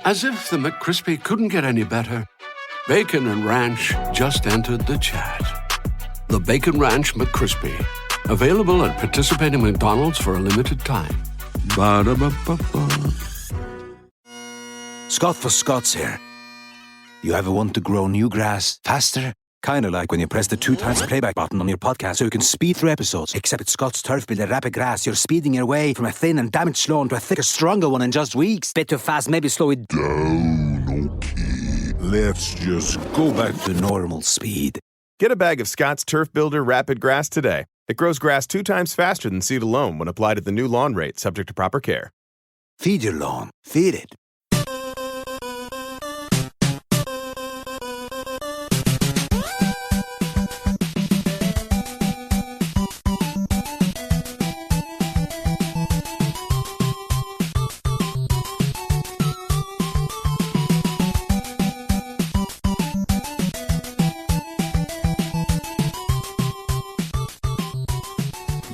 As if the McCrispy couldn't get any better, Bacon and Ranch just entered the chat. The Bacon Ranch McCrispy, available at participating McDonald's for a limited time. Ba-da-ba-ba-ba. Scott for Scots here. You ever want to grow new grass faster? Kind of like when you press the 2 times playback button on your podcast so you can speed through episodes. Except at Scott's Turf Builder Rapid Grass, you're speeding your way from a thin and damaged lawn to a thicker, stronger one in just weeks. Bit too fast, maybe slow it down. Okay, let's just go back to normal speed. Get a bag of Scott's Turf Builder Rapid Grass today. It grows grass 2 times faster than seed alone when applied at the new lawn rate, subject to proper care. Feed your lawn. Feed it.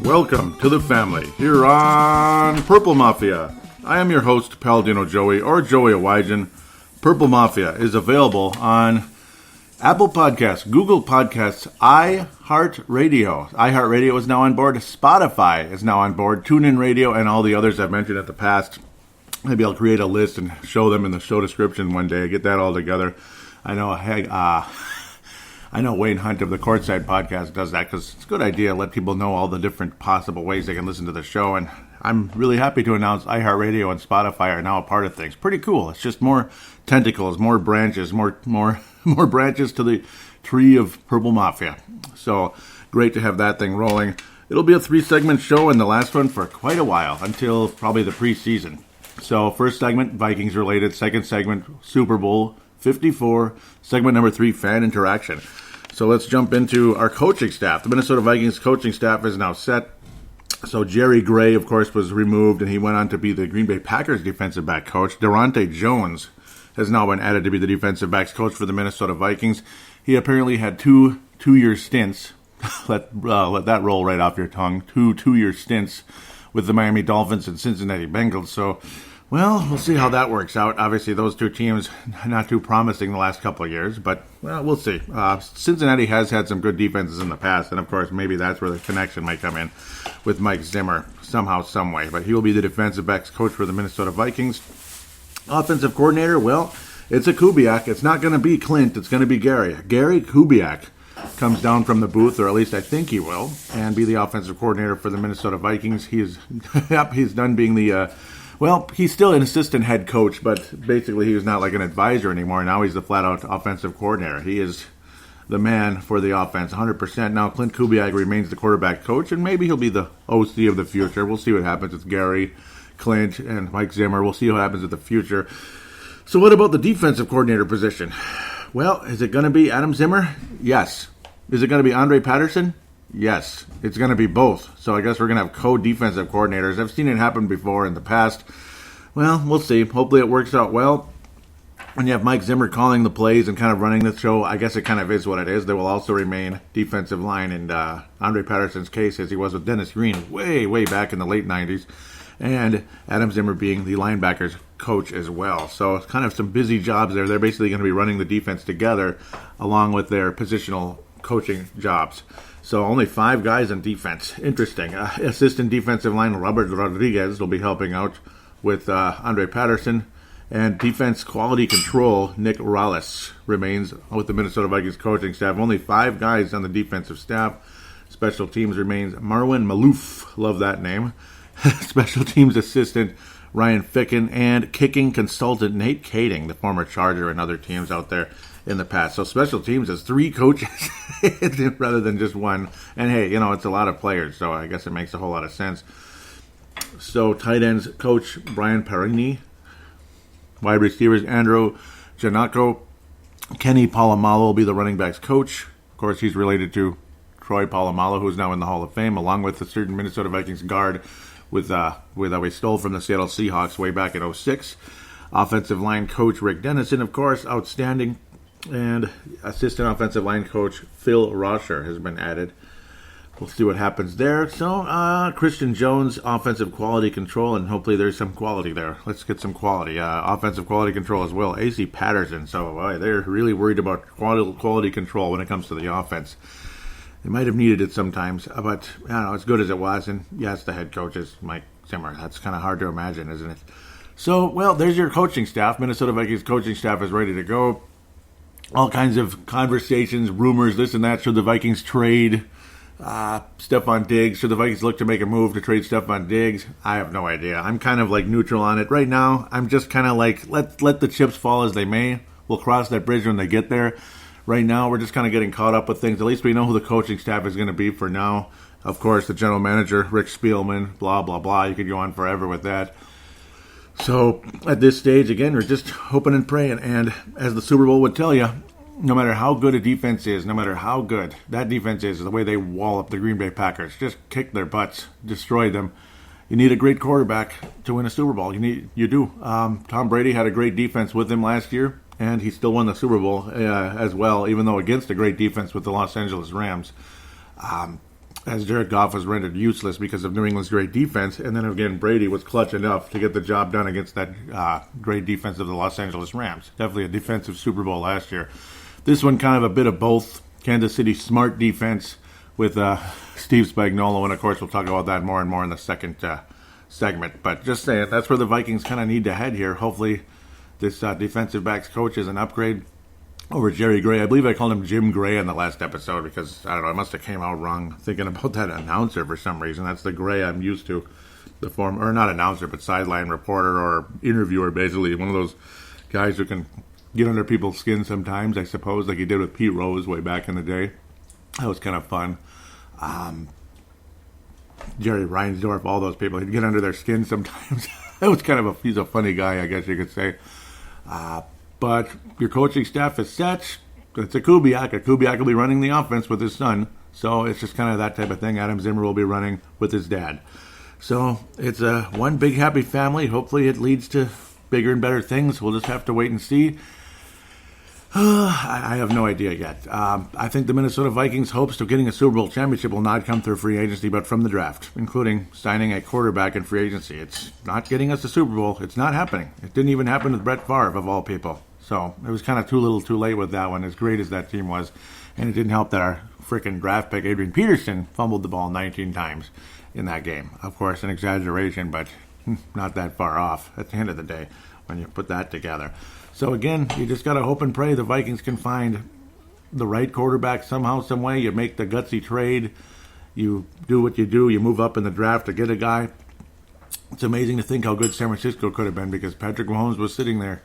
Welcome to the family here on Purple Mafia. I am your host, Paladino Joey, or Joey Awajan. Purple Mafia is available on Apple Podcasts, Google Podcasts, iHeartRadio. iHeartRadio is now on board. Spotify is now on board. TuneIn Radio and all the others I've mentioned at the past. Maybe I'll create a list and show them in the show description one day. Get that all together. I know Wayne Hunt of the Courtside Podcast does that because it's a good idea. Let people know all the different possible ways they can listen to the show. And I'm really happy to announce iHeartRadio and Spotify are now a part of things. Pretty cool. It's just more tentacles, more branches, more branches to the tree of Purple Mafia. So great to have that thing rolling. It'll be a 3-segment show and the last one for quite a while until probably the preseason. So first segment, Vikings related. Second segment, Super Bowl 54, segment number 3, fan interaction. So let's jump into our coaching staff. The Minnesota Vikings coaching staff is now set. So Jerry Gray, of course, was removed, and he went on to be the Green Bay Packers defensive back coach. Durante Jones has now been added to be the defensive backs coach for the Minnesota Vikings. He apparently had two-year stints. let that roll right off your tongue. Two-year stints with the Miami Dolphins and Cincinnati Bengals. So, well, we'll see how that works out. Obviously, those two teams not too promising the last couple of years, but, well, we'll see. Cincinnati has had some good defenses in the past, and, of course, maybe that's where the connection might come in with Mike Zimmer somehow, some way. But he will be the defensive backs coach for the Minnesota Vikings. Offensive coordinator, well, it's a Kubiak. It's not going to be Clint. It's going to be Gary. Gary Kubiak comes down from the booth, or at least I think he will, and be the offensive coordinator for the Minnesota Vikings. He's done being the... Well, he's still an assistant head coach, but basically he's not like an advisor anymore. Now he's the flat-out offensive coordinator. He is the man for the offense, 100%. Now Clint Kubiak remains the quarterback coach, and maybe he'll be the OC of the future. We'll see what happens with Gary, Clint, and Mike Zimmer. We'll see what happens in the future. So what about the defensive coordinator position? Well, is it going to be Adam Zimmer? Yes. Is it going to be Andre Patterson? Yes, it's going to be both. So I guess we're going to have co-defensive coordinators. I've seen it happen before in the past. Well, we'll see. Hopefully it works out well. When you have Mike Zimmer calling the plays and kind of running the show, I guess it kind of is what it is. There will also remain defensive line in Andre Patterson's case, as he was with Dennis Green way back in the late 90s. And Adam Zimmer being the linebackers coach as well. So it's kind of some busy jobs there. They're basically going to be running the defense together along with their positional coaching jobs. So only 5 guys on defense. Interesting. Assistant defensive line Robert Rodriguez will be helping out with Andre Patterson. And defense quality control Nick Rallis remains with the Minnesota Vikings coaching staff. Only 5 guys on the defensive staff. Special teams remains Marwan Malouf. Love that name. Special teams assistant Ryan Ficken. And kicking consultant Nate Kading, the former Charger and other teams out there in the past. So special teams has 3 coaches rather than just one. And hey, it's a lot of players, so I guess it makes a whole lot of sense. So tight ends coach Brian Perini, wide receivers Andrew Janako, Kenny Polamalu will be the running backs coach. Of course, he's related to Troy Polamalu, who's now in the Hall of Fame, along with a certain Minnesota Vikings guard with we stole from the Seattle Seahawks way back in 2006. Offensive line coach Rick Dennison, of course, outstanding. And assistant offensive line coach Phil Rosher has been added. we'll see what happens there. So, Christian Jones, offensive quality control, and hopefully there's some quality there. Let's get some quality. Offensive quality control as well. AC Patterson, so they're really worried about quality control when it comes to the offense. They might have needed it sometimes, but I don't know, as good as it was, and yes, the head coach is Mike Zimmer. That's kind of hard to imagine, isn't it? So, well, there's your coaching staff. Minnesota Vikings coaching staff is ready to go. All kinds of conversations, rumors, this and that. Should the Vikings trade Stephon Diggs? Should the Vikings look to make a move to trade Stephon Diggs? I have no idea. I'm kind of like neutral on it. Right now, I'm just kind of like, let the chips fall as they may. We'll cross that bridge when they get there. Right now, we're just kind of getting caught up with things. At least we know who the coaching staff is going to be for now. Of course, the general manager, Rick Spielman, blah, blah, blah. You could go on forever with that. So, at this stage, again, we're just hoping and praying. And as the Super Bowl would tell you, no matter how good a defense is, no matter how good that defense is, the way they wall up the Green Bay Packers, just kick their butts, destroy them. You need a great quarterback to win a Super Bowl. You do. Tom Brady had a great defense with him last year, and he still won the Super Bowl as well, even though against a great defense with the Los Angeles Rams. As Jared Goff was rendered useless because of New England's great defense. And then again, Brady was clutch enough to get the job done against that great defense of the Los Angeles Rams. Definitely a defensive Super Bowl last year. This one kind of a bit of both. Kansas City smart defense with Steve Spagnuolo. And of course, we'll talk about that more and more in the second segment. But just saying, that's where the Vikings kind of need to head here. Hopefully this defensive backs coach is an upgrade over Jerry Gray. I believe I called him Jim Gray in the last episode because, I don't know, I must have came out wrong thinking about that announcer for some reason. That's the Gray I'm used to. The form, or not announcer, but sideline reporter or interviewer, basically. One of those guys who can get under people's skin sometimes, I suppose, like he did with Pete Rose way back in the day. That was kind of fun. Jerry Reinsdorf, all those people, he'd get under their skin sometimes. That was kind of he's a funny guy, I guess you could say. But your coaching staff is set. It's a Kubiak. Kubiak will be running the offense with his son. So it's just kind of that type of thing. Adam Zimmer will be running with his dad. So it's one big happy family. Hopefully it leads to bigger and better things. We'll just have to wait and see. I have no idea yet. I think the Minnesota Vikings' hopes of getting a Super Bowl championship will not come through free agency, but from the draft, including signing a quarterback in free agency. It's not getting us a Super Bowl. It's not happening. It didn't even happen with Brett Favre, of all people. So it was kind of too little too late with that one, as great as that team was. And it didn't help that our freaking draft pick, Adrian Peterson, fumbled the ball 19 times in that game. Of course, an exaggeration, but not that far off at the end of the day when you put that together. So again, you just got to hope and pray the Vikings can find the right quarterback somehow, some way. You make the gutsy trade. You do what you do. You move up in the draft to get a guy. It's amazing to think how good San Francisco could have been because Patrick Mahomes was sitting there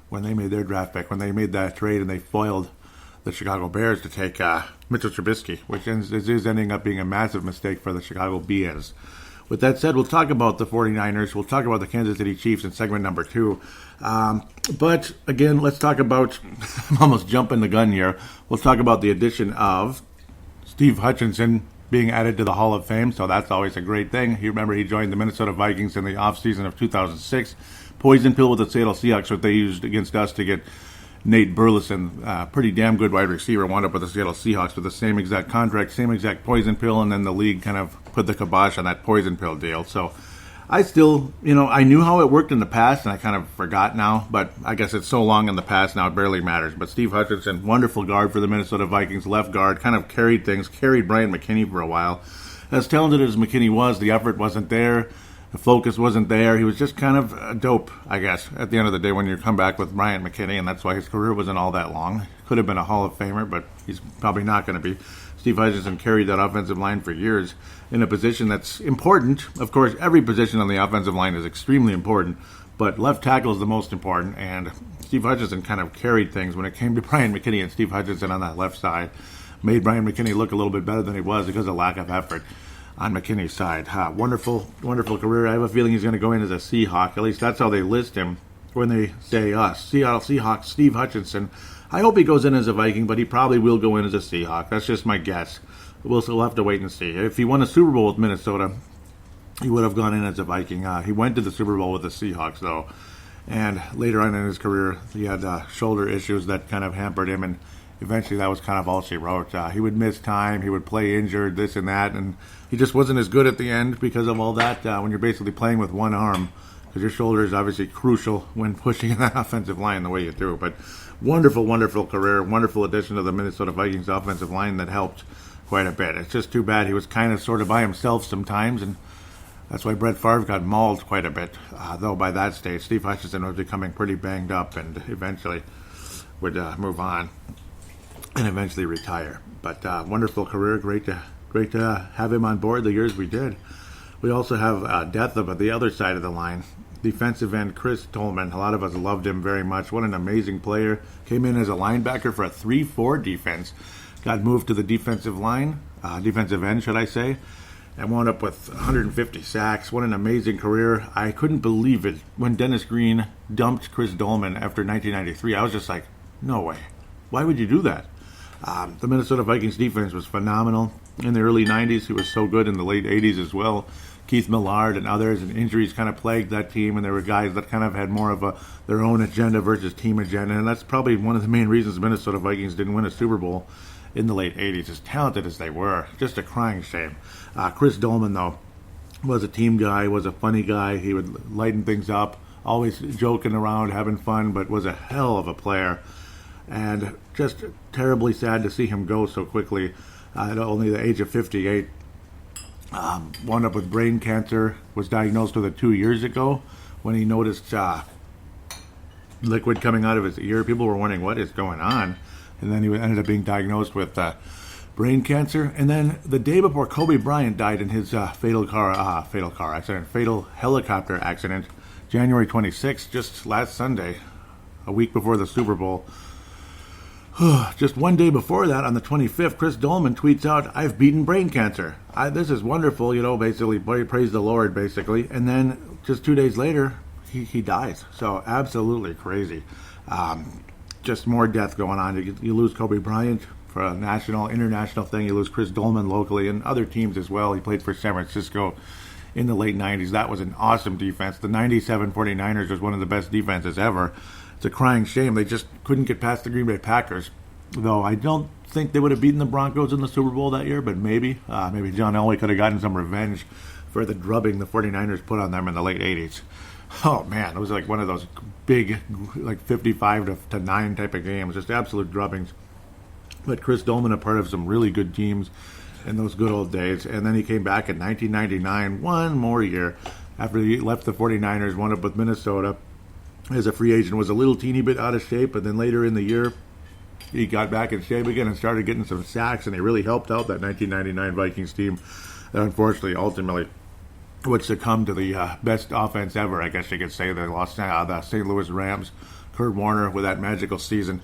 when they made their draft pick, when they made that trade and they foiled the Chicago Bears to take Mitchell Trubisky, which is ending up being a massive mistake for the Chicago Bears. With that said, we'll talk about the 49ers. We'll talk about the Kansas City Chiefs in segment number 2. But, again, let's talk about, I'm almost jumping the gun here. We'll talk about the addition of Steve Hutchinson being added to the Hall of Fame, so that's always a great thing. You remember he joined the Minnesota Vikings in the offseason of 2006. Poison pill with the Seattle Seahawks, what they used against us to get Nate Burleson, pretty damn good wide receiver, wound up with the Seattle Seahawks with the same exact contract, same exact poison pill, and then the league kind of put the kibosh on that poison pill deal. So I still, I knew how it worked in the past, and I kind of forgot now, but I guess it's so long in the past now it barely matters. But Steve Hutchinson, wonderful guard for the Minnesota Vikings, left guard, kind of carried Brian McKinney for a while. As talented as McKinney was, the effort wasn't there. The focus wasn't there. He was just kind of a dope, I guess, at the end of the day when you come back with Brian McKinney, and that's why his career wasn't all that long. Could have been a Hall of Famer, but he's probably not going to be. Steve Hutchinson carried that offensive line for years in a position that's important. Of course, every position on the offensive line is extremely important, but left tackle is the most important, and Steve Hutchinson kind of carried things when it came to Brian McKinney, and Steve Hutchinson on that left side made Brian McKinney look a little bit better than he was because of lack of effort on McKinney's side. Wonderful, wonderful career. I have a feeling he's going to go in as a Seahawk. At least that's how they list him when they say us. Seattle Seahawks, Steve Hutchinson. I hope he goes in as a Viking, but he probably will go in as a Seahawk. That's just my guess. We'll still have to wait and see. If he won a Super Bowl with Minnesota, he would have gone in as a Viking. He went to the Super Bowl with the Seahawks, though. And later on in his career, he had shoulder issues that kind of hampered him, and eventually that was kind of all she wrote. He would miss time, he would play injured, this and that, and he just wasn't as good at the end because of all that. When you're basically playing with one arm, because your shoulder is obviously crucial when pushing in that offensive line the way you do. But wonderful, wonderful career, wonderful addition to the Minnesota Vikings offensive line that helped quite a bit. It's just too bad he was kind of sort of by himself sometimes, and that's why Brett Favre got mauled quite a bit. Though by that stage, Steve Hutchinson was becoming pretty banged up and eventually would move on and eventually retire. But wonderful career, great to have him on board the years we did. We also have death of the other side of the line. Defensive end Chris Tolman. A lot of us loved him very much. What an amazing player. Came in as a linebacker for a 3-4 defense. Got moved to the defensive line, defensive end, should I say, and wound up with 150 sacks. What an amazing career. I couldn't believe it when Dennis Green dumped Chris Dolman after 1993. I was just like, no way. Why would you do that? The Minnesota Vikings defense was phenomenal in the early 90s. He was so good in the late 80s as well. Keith Millard and others, and injuries kind of plagued that team, and there were guys that kind of had more of their own agenda versus team agenda, and that's probably one of the main reasons the Minnesota Vikings didn't win a Super Bowl in the late 80s, as talented as they were. Just a crying shame. Chris Dolman, though, was a team guy, was a funny guy. He would lighten things up, always joking around, having fun, but was a hell of a player. And just terribly sad to see him go so quickly at only the age of 58. Wound up with brain cancer, was diagnosed with it 2 years ago when he noticed liquid coming out of his ear. People were wondering what is going on. And then he ended up being diagnosed with brain cancer. And then the day before Kobe Bryant died in his fatal helicopter accident, January 26th, just last Sunday, a week before the Super Bowl. Just one day before that, on the 25th, Chris Dolman tweets out, "I've beaten brain cancer. This is wonderful," basically, praise the Lord, basically. And then just 2 days later, he dies. So absolutely crazy. Just more death going on. You lose Kobe Bryant for a national, international thing. You lose Chris Dolman locally and other teams as well. He played for San Francisco in the late 90s. That was an awesome defense. The 97 49ers was one of the best defenses ever. It's a crying shame. They just couldn't get past the Green Bay Packers. Though I don't think they would have beaten the Broncos in the Super Bowl that year, but maybe John Elway could have gotten some revenge for the drubbing the 49ers put on them in the late 80s. Oh, man, it was like one of those big, like 55-9 type of games, just absolute drubbings. But Chris Dolman, a part of some really good teams in those good old days. And then he came back in 1999, one more year, after he left the 49ers, wound up with Minnesota as a free agent, was a little teeny bit out of shape, but then later in the year, he got back in shape again and started getting some sacks, and he really helped out that 1999 Vikings team that unfortunately ultimately would succumb to the best offense ever, I guess you could say. They lost the St. Louis Rams. Kurt Warner with that magical season,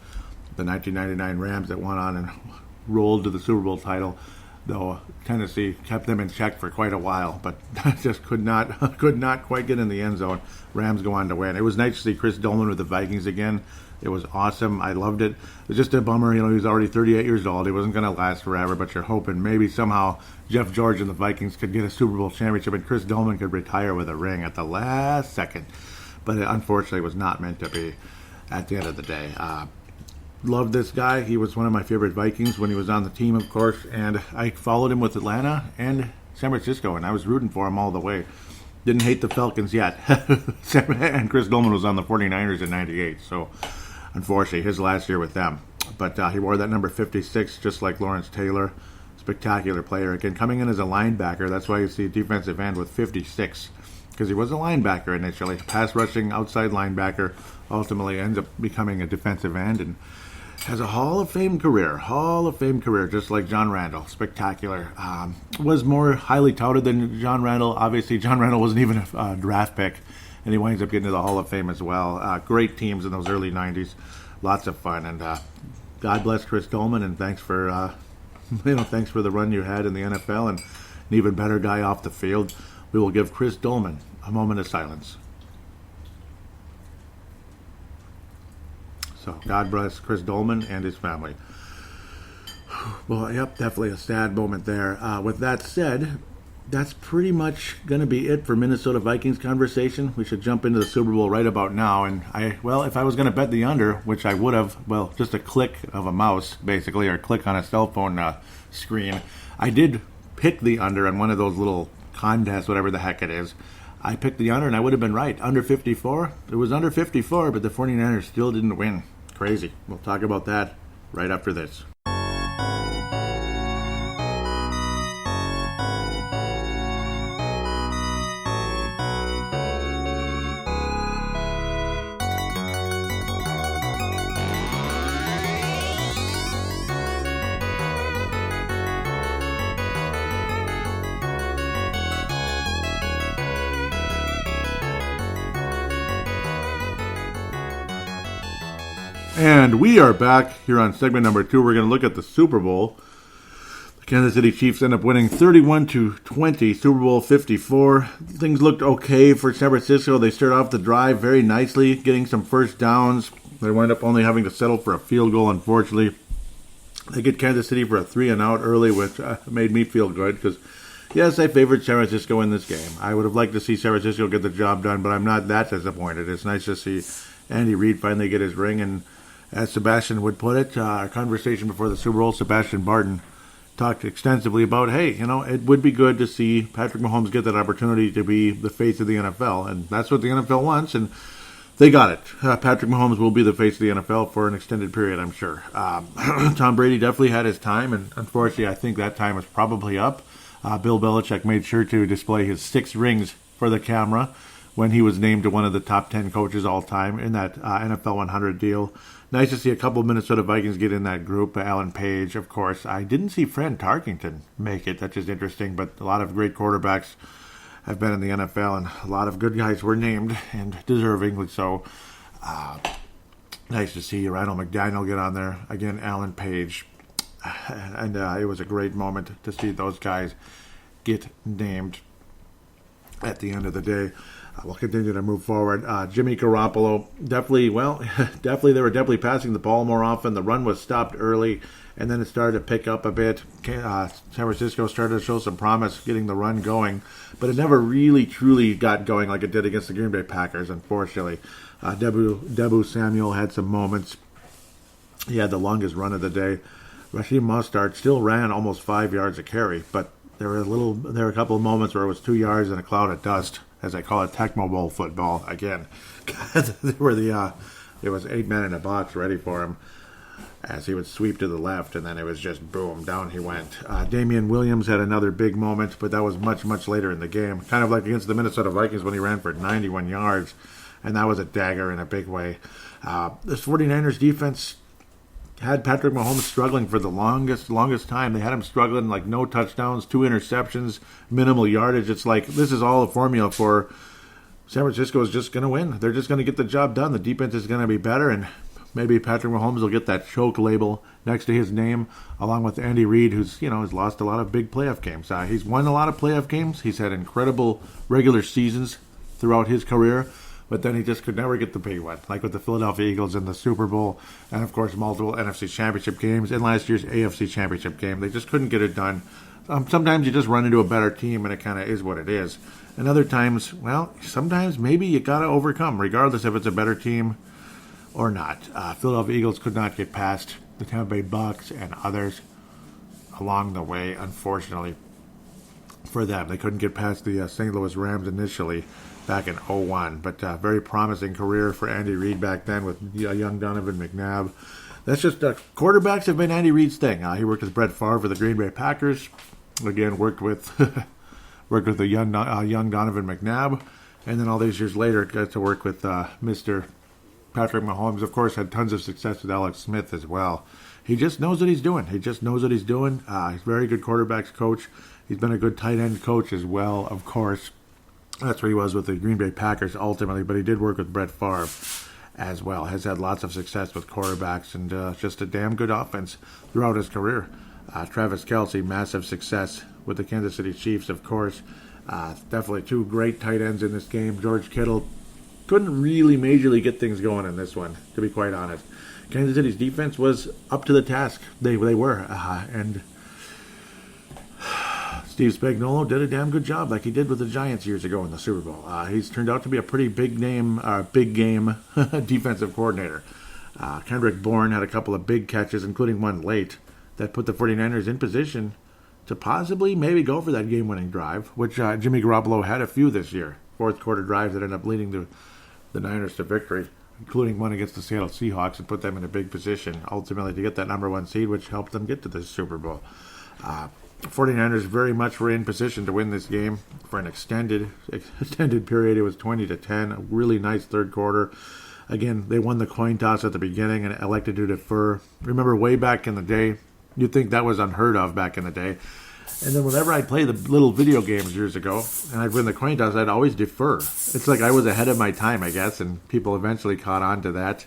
the 1999 Rams that went on and rolled to the Super Bowl title, though Tennessee kept them in check for quite a while, but just could not quite get in the end zone. Rams go on to win. It was nice to see Chris Dolman with the Vikings again. It was awesome. I loved it. It was just a bummer, he was already 38 years old. He wasn't going to last forever, but you're hoping maybe somehow Jeff George and the Vikings could get a Super Bowl championship and Chris Dolman could retire with a ring at the last second. But it unfortunately was not meant to be at the end of the day. Loved this guy. He was one of my favorite Vikings when he was on the team, of course, and I followed him with Atlanta and San Francisco, and I was rooting for him all the way. Didn't hate the Falcons yet. And Chris Dolman was on the 49ers in 98, so unfortunately his last year with them. But he wore that number 56 just like Lawrence Taylor. Spectacular player. Again, coming in as a linebacker, that's why you see defensive end with 56, because he was a linebacker initially. Pass rushing outside linebacker, ultimately ends up becoming a defensive end and has a Hall of Fame career, just like John Randall. Spectacular. Was more highly touted than John Randall. Obviously, John Randall wasn't even a draft pick, and he winds up getting to the Hall of Fame as well. Great teams in those early 90s. Lots of fun, and God bless Chris Dolman, and thanks for thanks for the run you had in the NFL, and an even better guy off the field. We will give Chris Dolman a moment of silence. So God bless Chris Dolman and his family. Well, yep, definitely a sad moment there. With that said, that's pretty much going to be it for Minnesota Vikings conversation. We should jump into the Super Bowl right about now. And if I was going to bet the under, which I would have, just a click of a mouse, basically, or click on a cell phone screen, I did pick the under on one of those little contests, whatever the heck it is. I picked the under, and I would have been right. Under 54. It was under 54, but the 49ers still didn't win. Crazy. We'll talk about that right after this. And we are back here on segment number 2. We're going to look at the Super Bowl. The Kansas City Chiefs end up winning 31-20, Super Bowl 54. Things looked okay for San Francisco. They started off the drive very nicely, getting some first downs. They wind up only having to settle for a field goal, unfortunately. They get Kansas City for a 3-and-out early, which made me feel good because, yes, I favored San Francisco in this game. I would have liked to see San Francisco get the job done, but I'm not that disappointed. It's nice to see Andy Reid finally get his ring, and as Sebastian would put it, our conversation before the Super Bowl, Sebastian Barton talked extensively about, hey, it would be good to see Patrick Mahomes get that opportunity to be the face of the NFL, and that's what the NFL wants, and they got it. Patrick Mahomes will be the face of the NFL for an extended period, I'm sure. Tom Brady definitely had his time, and unfortunately, I think that time is probably up. Bill Belichick made sure to display his 6 rings for the camera when he was named to one of the top 10 coaches all time in that NFL 100 deal. Nice to see a couple of Minnesota Vikings get in that group. Alan Page, of course. I didn't see Fran Tarkenton make it. That's just interesting. But a lot of great quarterbacks have been in the NFL, and a lot of good guys were named, and deservingly so. Nice to see Randall McDaniel get on there. Again, Alan Page. And it was a great moment to see those guys get named at the end of the day. We'll continue to move forward. Jimmy Garoppolo, definitely they were definitely passing the ball more often. The run was stopped early, and then it started to pick up a bit. San Francisco started to show some promise getting the run going, but it never really, truly got going like it did against the Green Bay Packers, unfortunately. Debu Samuel had some moments. He had the longest run of the day. Raheem Mostert still ran almost 5 yards a carry, but there were a couple of moments where it was 2 yards and a cloud of dust, as I call it, Tecmo Bowl football again. There was 8 men in a box ready for him as he would sweep to the left, and then it was just boom, down he went. Damian Williams had another big moment, but that was much, much later in the game. Kind of like against the Minnesota Vikings when he ran for 91 yards, and that was a dagger in a big way. This 49ers defense had Patrick Mahomes struggling for the longest time. They had him struggling, like no touchdowns, 2 interceptions, minimal yardage. It's like this is all a formula for San Francisco is just going to win. They're just going to get the job done. The defense is going to be better, and maybe Patrick Mahomes will get that choke label next to his name, along with Andy Reid, who's has lost a lot of big playoff games. He's won a lot of playoff games. He's had incredible regular seasons throughout his career, but then he just could never get the big one, like with the Philadelphia Eagles in the Super Bowl, and of course multiple NFC Championship games, and last year's AFC Championship game. They just couldn't get it done. Sometimes you just run into a better team, and it kind of is what it is. And other times, sometimes maybe you got to overcome, regardless if it's a better team or not. Philadelphia Eagles could not get past the Tampa Bay Bucks and others along the way, unfortunately for them. They couldn't get past the St. Louis Rams initially back in 2001, but very promising career for Andy Reid back then with young Donovan McNabb. That's just quarterbacks have been Andy Reid's thing. He worked with Brett Favre for the Green Bay Packers. Again, worked with the young Donovan McNabb, and then all these years later got to work with Mr. Patrick Mahomes. Of course, had tons of success with Alex Smith as well. He just knows what he's doing. He's a very good quarterbacks coach. He's been a good tight end coach as well, of course. That's where he was with the Green Bay Packers ultimately, but he did work with Brett Favre as well. Has had lots of success with quarterbacks and just a damn good offense throughout his career. Travis Kelce, massive success with the Kansas City Chiefs, of course. Definitely 2 great tight ends in this game. George Kittle couldn't really majorly get things going in this one, to be quite honest. Kansas City's defense was up to the task. They were. And Steve Spagnuolo did a damn good job like he did with the Giants years ago in the Super Bowl. He's turned out to be a pretty big game defensive coordinator. Kendrick Bourne had a couple of big catches, including one late, that put the 49ers in position to possibly maybe go for that game-winning drive, which Jimmy Garoppolo had a few this year. Fourth quarter drives that ended up leading the Niners to victory, including one against the Seattle Seahawks, and put them in a big position, ultimately to get that number one seed, which helped them get to the Super Bowl. 49ers very much were in position to win this game for an extended period. It was 20-10, a really nice third quarter. Again, they won the coin toss at the beginning and elected to defer. Remember, way back in the day, you'd think that was unheard of back in the day. And then whenever I'd play the little video games years ago, and I'd win the coin toss, I'd always defer. It's like I was ahead of my time, I guess, and people eventually caught on to that,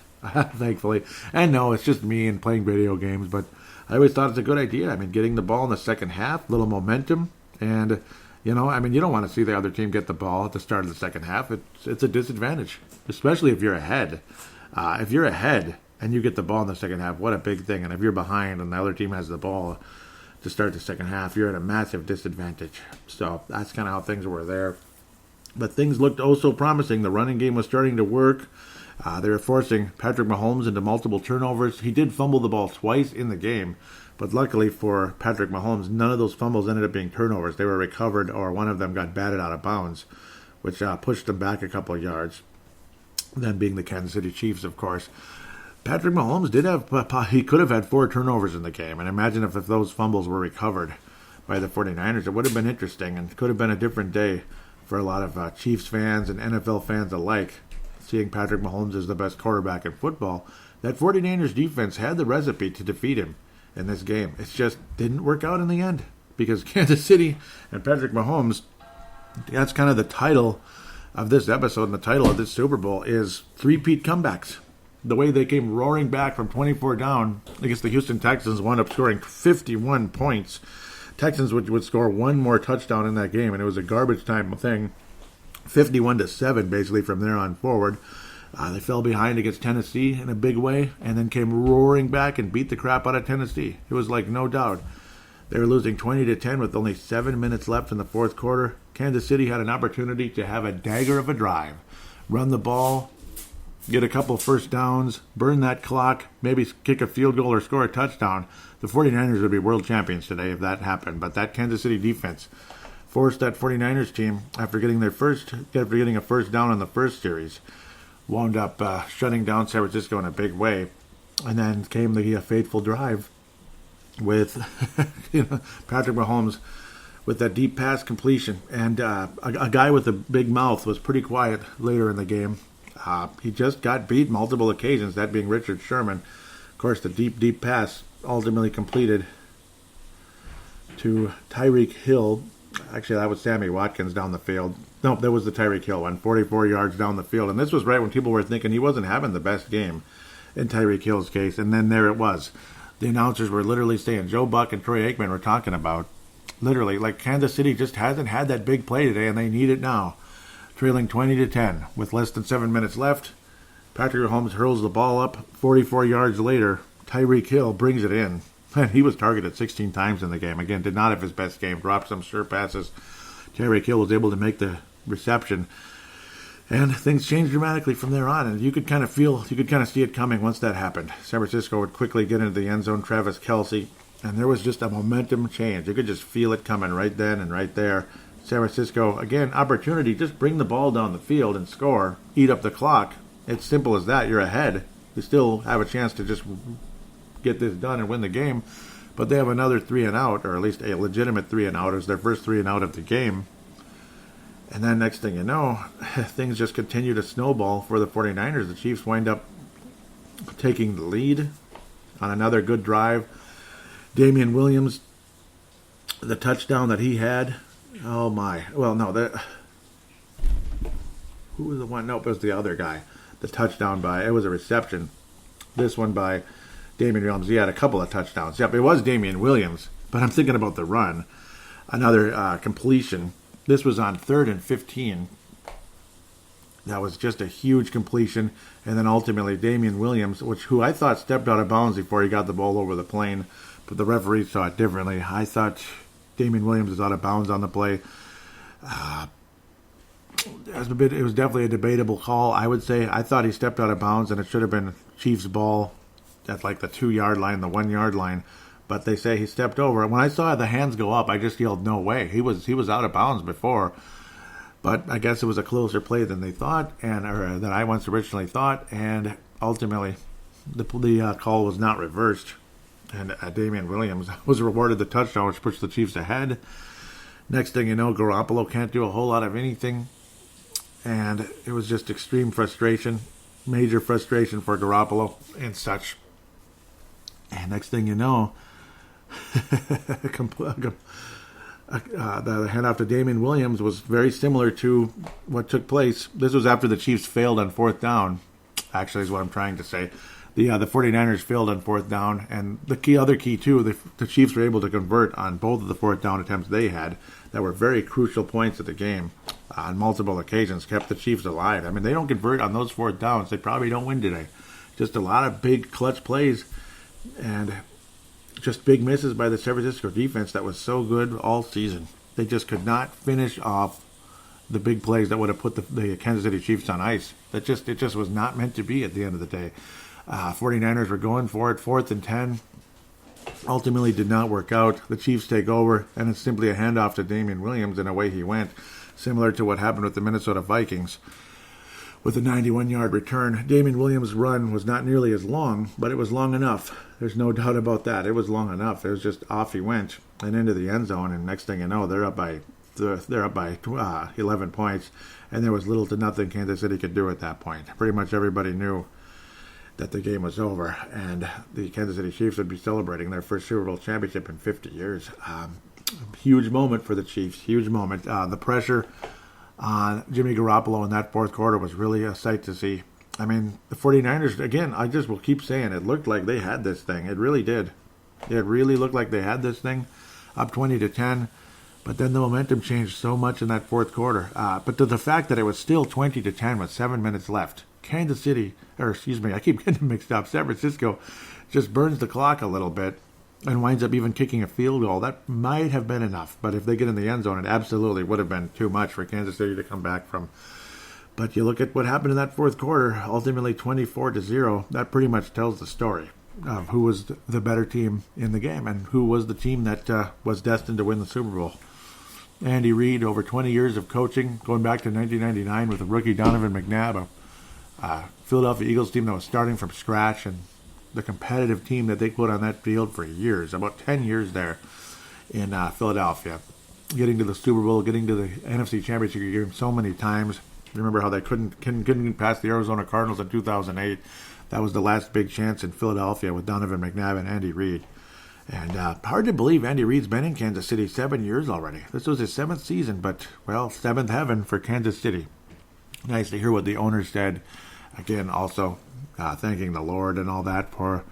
thankfully. And no, it's just me and playing video games, but I always thought it's a good idea. I mean, getting the ball in the second half, little momentum, and, you don't want to see the other team get the ball at the start of the second half. It's a disadvantage, especially if you're ahead. If you're ahead and you get the ball in the second half, what a big thing. And if you're behind and the other team has the ball to start the second half, you're at a massive disadvantage. So that's kind of how things were there. But things looked oh so promising. The running game was starting to work. They were forcing Patrick Mahomes into multiple turnovers. He did fumble the ball twice in the game, but luckily for Patrick Mahomes, none of those fumbles ended up being turnovers. They were recovered, or one of them got batted out of bounds, which pushed them back a couple of yards. Then being the Kansas City Chiefs, of course. Patrick Mahomes he could have had 4 turnovers in the game, and imagine if those fumbles were recovered by the 49ers. It would have been interesting, and could have been a different day for a lot of Chiefs fans and NFL fans alike, seeing Patrick Mahomes as the best quarterback in football. That 49ers defense had the recipe to defeat him in this game. It just didn't work out in the end, because Kansas City and Patrick Mahomes, that's kind of the title of this episode, and the title of this Super Bowl is Three-Peat Comebacks. The way they came roaring back from 24 down against the Houston Texans, wound up scoring 51 points. Texans would score one more touchdown in that game, and it was a garbage time thing. 51-7 basically from there on forward. They fell behind against Tennessee in a big way, and then came roaring back and beat the crap out of Tennessee. It was like no doubt. They were losing 20-10 with only 7 minutes left in the fourth quarter. Kansas City had an opportunity to have a dagger of a drive. Run the ball, get a couple first downs, burn that clock, maybe kick a field goal or score a touchdown. The 49ers would be world champions today if that happened. But that Kansas City defense forced that 49ers team, after getting a first down in the first series, wound up shutting down San Francisco in a big way. And then came the fateful drive with Patrick Mahomes with that deep pass completion. And a guy with a big mouth was pretty quiet later in the game. He just got beat multiple occasions, that being Richard Sherman. Of course, the deep pass ultimately completed to Tyreek Hill. Actually, that was Sammy Watkins down the field. No, that was the Tyreek Hill one, 44 yards down the field. And this was right when people were thinking he wasn't having the best game in Tyreek Hill's case. And then there it was. The announcers were literally saying, Joe Buck and Troy Aikman were talking about, literally, like Kansas City just hasn't had that big play today, and they need it now. Trailing 20-10 with less than 7 minutes left. Patrick Mahomes hurls the ball up. 44 yards later, Tyreek Hill brings it in. And he was targeted 16 times in the game. Again, did not have his best game. Dropped some sure passes. Tyreek Hill was able to make the reception. And things changed dramatically from there on. And you could kind of see it coming once that happened. San Francisco would quickly get into the end zone. Travis Kelce. And there was just a momentum change. You could just feel it coming right then and right there. San Francisco, again, opportunity. Just bring the ball down the field and score. Eat up the clock. It's simple as that. You're ahead. You still have a chance to just get this done and win the game. But they have another 3-and-out, or at least a legitimate 3-and-out. It was their first 3-and-out of the game. And then next thing you know, things just continue to snowball for the 49ers. The Chiefs wind up taking the lead on another good drive. Damian Williams, the touchdown that he had. Oh, my. Well, no. Who was the one? Nope, it was the other guy. The touchdown it was a reception. This one by Damian Williams. He had a couple of touchdowns. Yep, it was Damian Williams. But I'm thinking about the run. Another completion. This was on 3rd and 15. That was just a huge completion. And then ultimately Damian Williams, who I thought stepped out of bounds before he got the ball over the plane. But the referee saw it differently. I thought Damian Williams is out of bounds on the play. It was definitely a debatable call, I would say. I thought he stepped out of bounds, and it should have been Chiefs' ball at like the 2-yard line, the 1-yard line. But they say he stepped over. And when I saw the hands go up, I just yelled, "No way!" He was out of bounds before. But I guess it was a closer play than they thought, or than I once originally thought. And ultimately, the call was not reversed, and Damian Williams was rewarded the touchdown, which pushed the Chiefs ahead. Next thing you know, Garoppolo can't do a whole lot of anything. And it was just extreme frustration, major frustration for Garoppolo and such. And next thing you know, the handoff to Damian Williams was very similar to what took place. This was after the Chiefs failed on fourth down, actually is what I'm trying to say. The 49ers failed on fourth down, and other key too, the Chiefs were able to convert on both of the fourth down attempts they had that were very crucial points of the game on multiple occasions, kept the Chiefs alive. I mean, they don't convert on those fourth downs, they probably don't win today. Just a lot of big clutch plays and just big misses by the San Francisco defense that was so good all season. They just could not finish off the big plays that would have put the Kansas City Chiefs on ice. It just was not meant to be at the end of the day. 49ers were going for it, 4th and 10. Ultimately did not work out. The Chiefs take over, and it's simply a handoff to Damian Williams, and away he went. Similar to what happened with the Minnesota Vikings with a 91-yard return. Damian Williams' run was not nearly as long, but it was long enough. There's no doubt about that. It was long enough. It was just off he went and into the end zone, and next thing you know, they're up by 11 points, and there was little to nothing Kansas City could do at that point. Pretty much everybody knew that the game was over, and the Kansas City Chiefs would be celebrating their first Super Bowl championship in 50 years. Huge moment for the Chiefs, huge moment. The pressure on Jimmy Garoppolo in that fourth quarter was really a sight to see. I mean, the 49ers, again, I just will keep saying, it looked like they had this thing. It really did. It really looked like they had this thing, up 20-10. But then the momentum changed so much in that fourth quarter. But to the fact that it was still 20-10 with 7 minutes left, Kansas City, I keep getting them mixed up. San Francisco just burns the clock a little bit and winds up even kicking a field goal. That might have been enough, but if they get in the end zone, it absolutely would have been too much for Kansas City to come back from. But you look at what happened in that fourth quarter, ultimately 24-0. That pretty much tells the story of who was the better team in the game and who was the team that was destined to win the Super Bowl. Andy Reid, over 20 years of coaching, going back to 1999 with the rookie Donovan McNabb, a Philadelphia Eagles team that was starting from scratch, and the competitive team that they put on that field for years, about 10 years there in Philadelphia. Getting to the Super Bowl, getting to the NFC Championship game so many times. Remember how they couldn't pass the Arizona Cardinals in 2008. That was the last big chance in Philadelphia with Donovan McNabb and Andy Reid. And hard to believe Andy Reid's been in Kansas City 7 years already. This was his 7th season, but, well, 7th heaven for Kansas City. Nice to hear what the owner said. Again, also thanking the Lord and all that for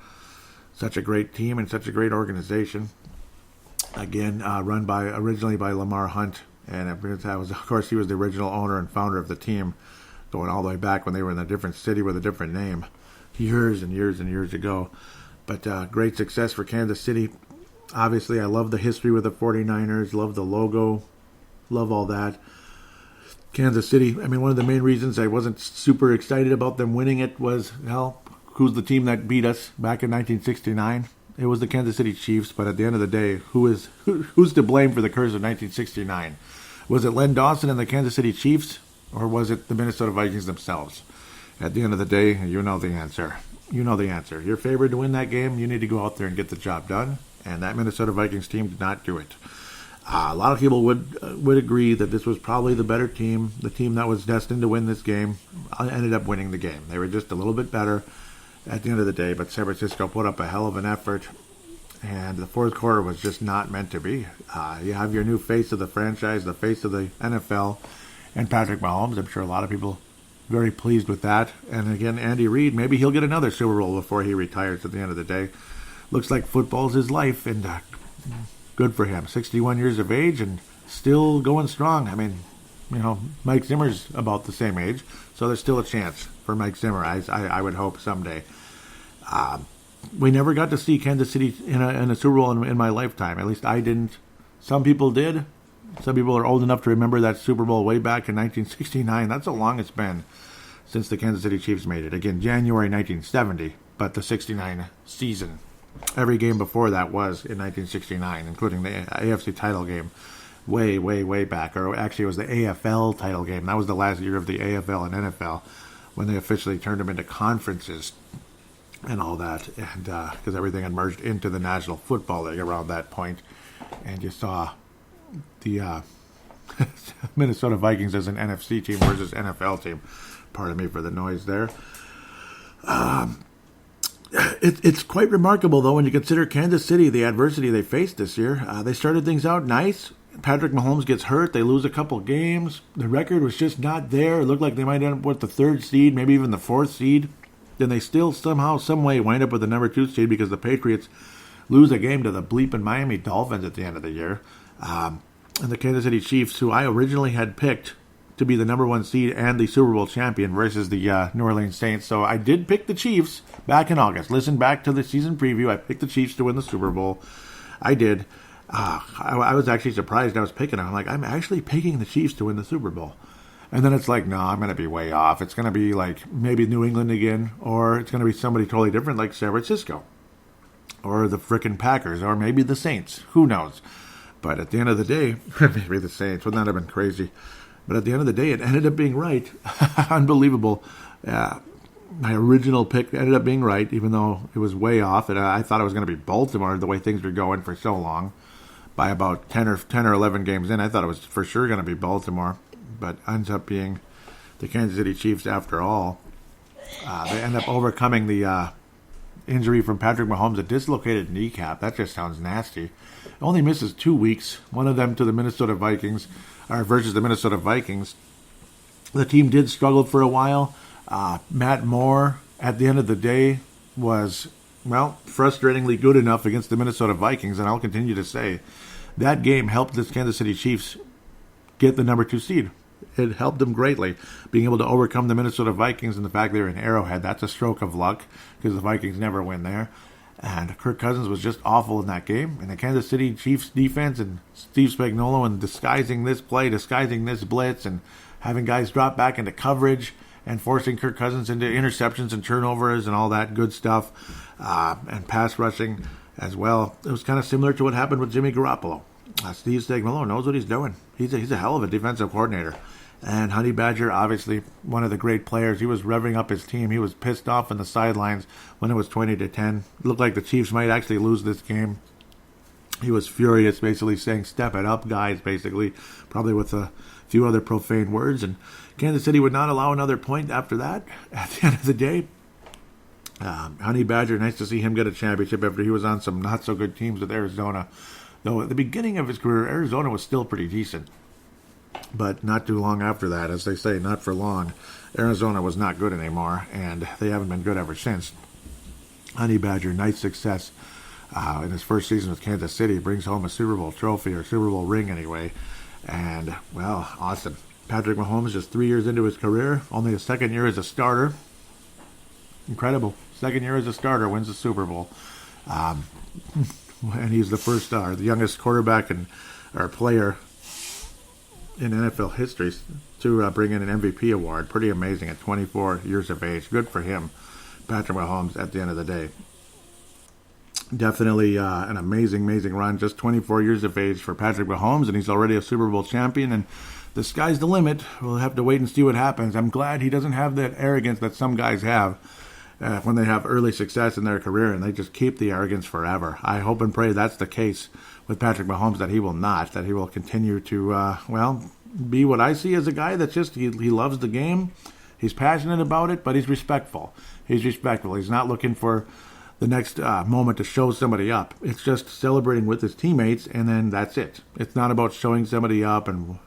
such a great team and such a great organization. Again, run originally by Lamar Hunt, and of course he was the original owner and founder of the team, going all the way back when they were in a different city with a different name, years and years and years ago. But great success for Kansas City. Obviously, I love the history with the 49ers, love the logo, love all that. Kansas City, I mean, one of the main reasons I wasn't super excited about them winning it was, who's the team that beat us back in 1969? It was the Kansas City Chiefs, but at the end of the day, who's to blame for the curse of 1969? Was it Len Dawson and the Kansas City Chiefs, or was it the Minnesota Vikings themselves? At the end of the day, you know the answer. You know the answer. You're favored to win that game, you need to go out there and get the job done, and that Minnesota Vikings team did not do it. A lot of people would agree that this was probably the better team. The team that was destined to win this game ended up winning the game. They were just a little bit better at the end of the day, but San Francisco put up a hell of an effort, and the fourth quarter was just not meant to be. You have your new face of the franchise, the face of the NFL, and Patrick Mahomes. I'm sure a lot of people very pleased with that. And again, Andy Reid, maybe he'll get another Super Bowl before he retires at the end of the day. Looks like football's his life, and good for him. 61 years of age and still going strong. I mean, Mike Zimmer's about the same age, so there's still a chance for Mike Zimmer, I would hope, someday. We never got to see Kansas City in a Super Bowl in my lifetime. At least I didn't. Some people did. Some people are old enough to remember that Super Bowl way back in 1969. That's how long it's been since the Kansas City Chiefs made it. Again, January 1970, but the 69 season. Every game before that was in 1969, including the AFC title game way, way, way back. Or actually, it was the AFL title game. That was the last year of the AFL and NFL when they officially turned them into conferences and all that. And because everything had merged into the National Football League around that point. And you saw the Minnesota Vikings as an NFC team versus NFL team. Pardon me for the noise there. It's quite remarkable, though, when you consider Kansas City, the adversity they faced this year. They started things out nice. Patrick Mahomes gets hurt. They lose a couple games. The record was just not there. It looked like they might end up with the 3rd seed, maybe even the 4th seed. Then they still somehow, some way wind up with the number 2 seed because the Patriots lose a game to the bleeping Miami Dolphins at the end of the year. And the Kansas City Chiefs, who I originally had picked to be the number 1 seed and the Super Bowl champion versus the New Orleans Saints. So I did pick the Chiefs back in August. Listen back to the season preview. I picked the Chiefs to win the Super Bowl. I did. I was actually surprised I was picking them. I'm like, I'm actually picking the Chiefs to win the Super Bowl. And then it's like, no, I'm going to be way off. It's going to be like maybe New England again, or it's going to be somebody totally different like San Francisco, or the frickin' Packers, or maybe the Saints. Who knows? But at the end of the day, maybe the Saints. Wouldn't that have been crazy? But at the end of the day, it ended up being right. Unbelievable. My original pick ended up being right, even though it was way off. And I thought it was going to be Baltimore the way things were going for so long. By about 10 or 11 games in, I thought it was for sure going to be Baltimore. But ends up being the Kansas City Chiefs after all. They end up overcoming the injury from Patrick Mahomes, a dislocated kneecap. That just sounds nasty. Only misses 2 weeks. One of them to the Minnesota Vikings, or versus the Minnesota Vikings. The team did struggle for a while. Matt Moore, at the end of the day, was, well, frustratingly good enough against the Minnesota Vikings, and I'll continue to say that game helped the Kansas City Chiefs get the number 2 seed. It helped them greatly, being able to overcome the Minnesota Vikings and the fact they were in Arrowhead. That's a stroke of luck because the Vikings never win there. And Kirk Cousins was just awful in that game. And the Kansas City Chiefs defense and Steve Spagnuolo and disguising this play, disguising this blitz, and having guys drop back into coverage and forcing Kirk Cousins into interceptions and turnovers and all that good stuff, and pass rushing as well. It was kind of similar to what happened with Jimmy Garoppolo. Steve Spagnuolo knows what he's doing. He's a hell of a defensive coordinator. And Honey Badger, obviously one of the great players. He was revving up his team. He was pissed off in the sidelines when it was 20-10. It looked like the Chiefs might actually lose this game. He was furious, basically saying, "Step it up, guys," basically, probably with a few other profane words. And Kansas City would not allow another point after that. At the end of the day, Honey Badger, nice to see him get a championship after he was on some not-so-good teams with Arizona. Though at the beginning of his career, Arizona was still pretty decent. But not too long after that, as they say, not for long, Arizona was not good anymore, and they haven't been good ever since. Honey Badger, nice success in his first season with Kansas City. Brings home a Super Bowl trophy, or Super Bowl ring anyway. And, well, awesome. Patrick Mahomes, just 3 years into his career, only his second year as a starter. Incredible. Second year as a starter, wins the Super Bowl. And he's the first, the youngest quarterback or player in NFL history to bring in an MVP award. Pretty amazing at 24 years of age. Good for him, Patrick Mahomes, at the end of the day. Definitely an amazing run. Just 24 years of age for Patrick Mahomes, and he's already a Super Bowl champion, and the sky's the limit. We'll have to wait and see what happens. I'm glad he doesn't have that arrogance that some guys have when they have early success in their career, and they just keep the arrogance forever. I hope and pray that's the case with Patrick Mahomes, that he will not, that he will continue to, be what I see as a guy that's just, he loves the game, he's passionate about it, but he's respectful. He's not looking for the next moment to show somebody up. It's just celebrating with his teammates, and then that's it. It's not about showing somebody up and,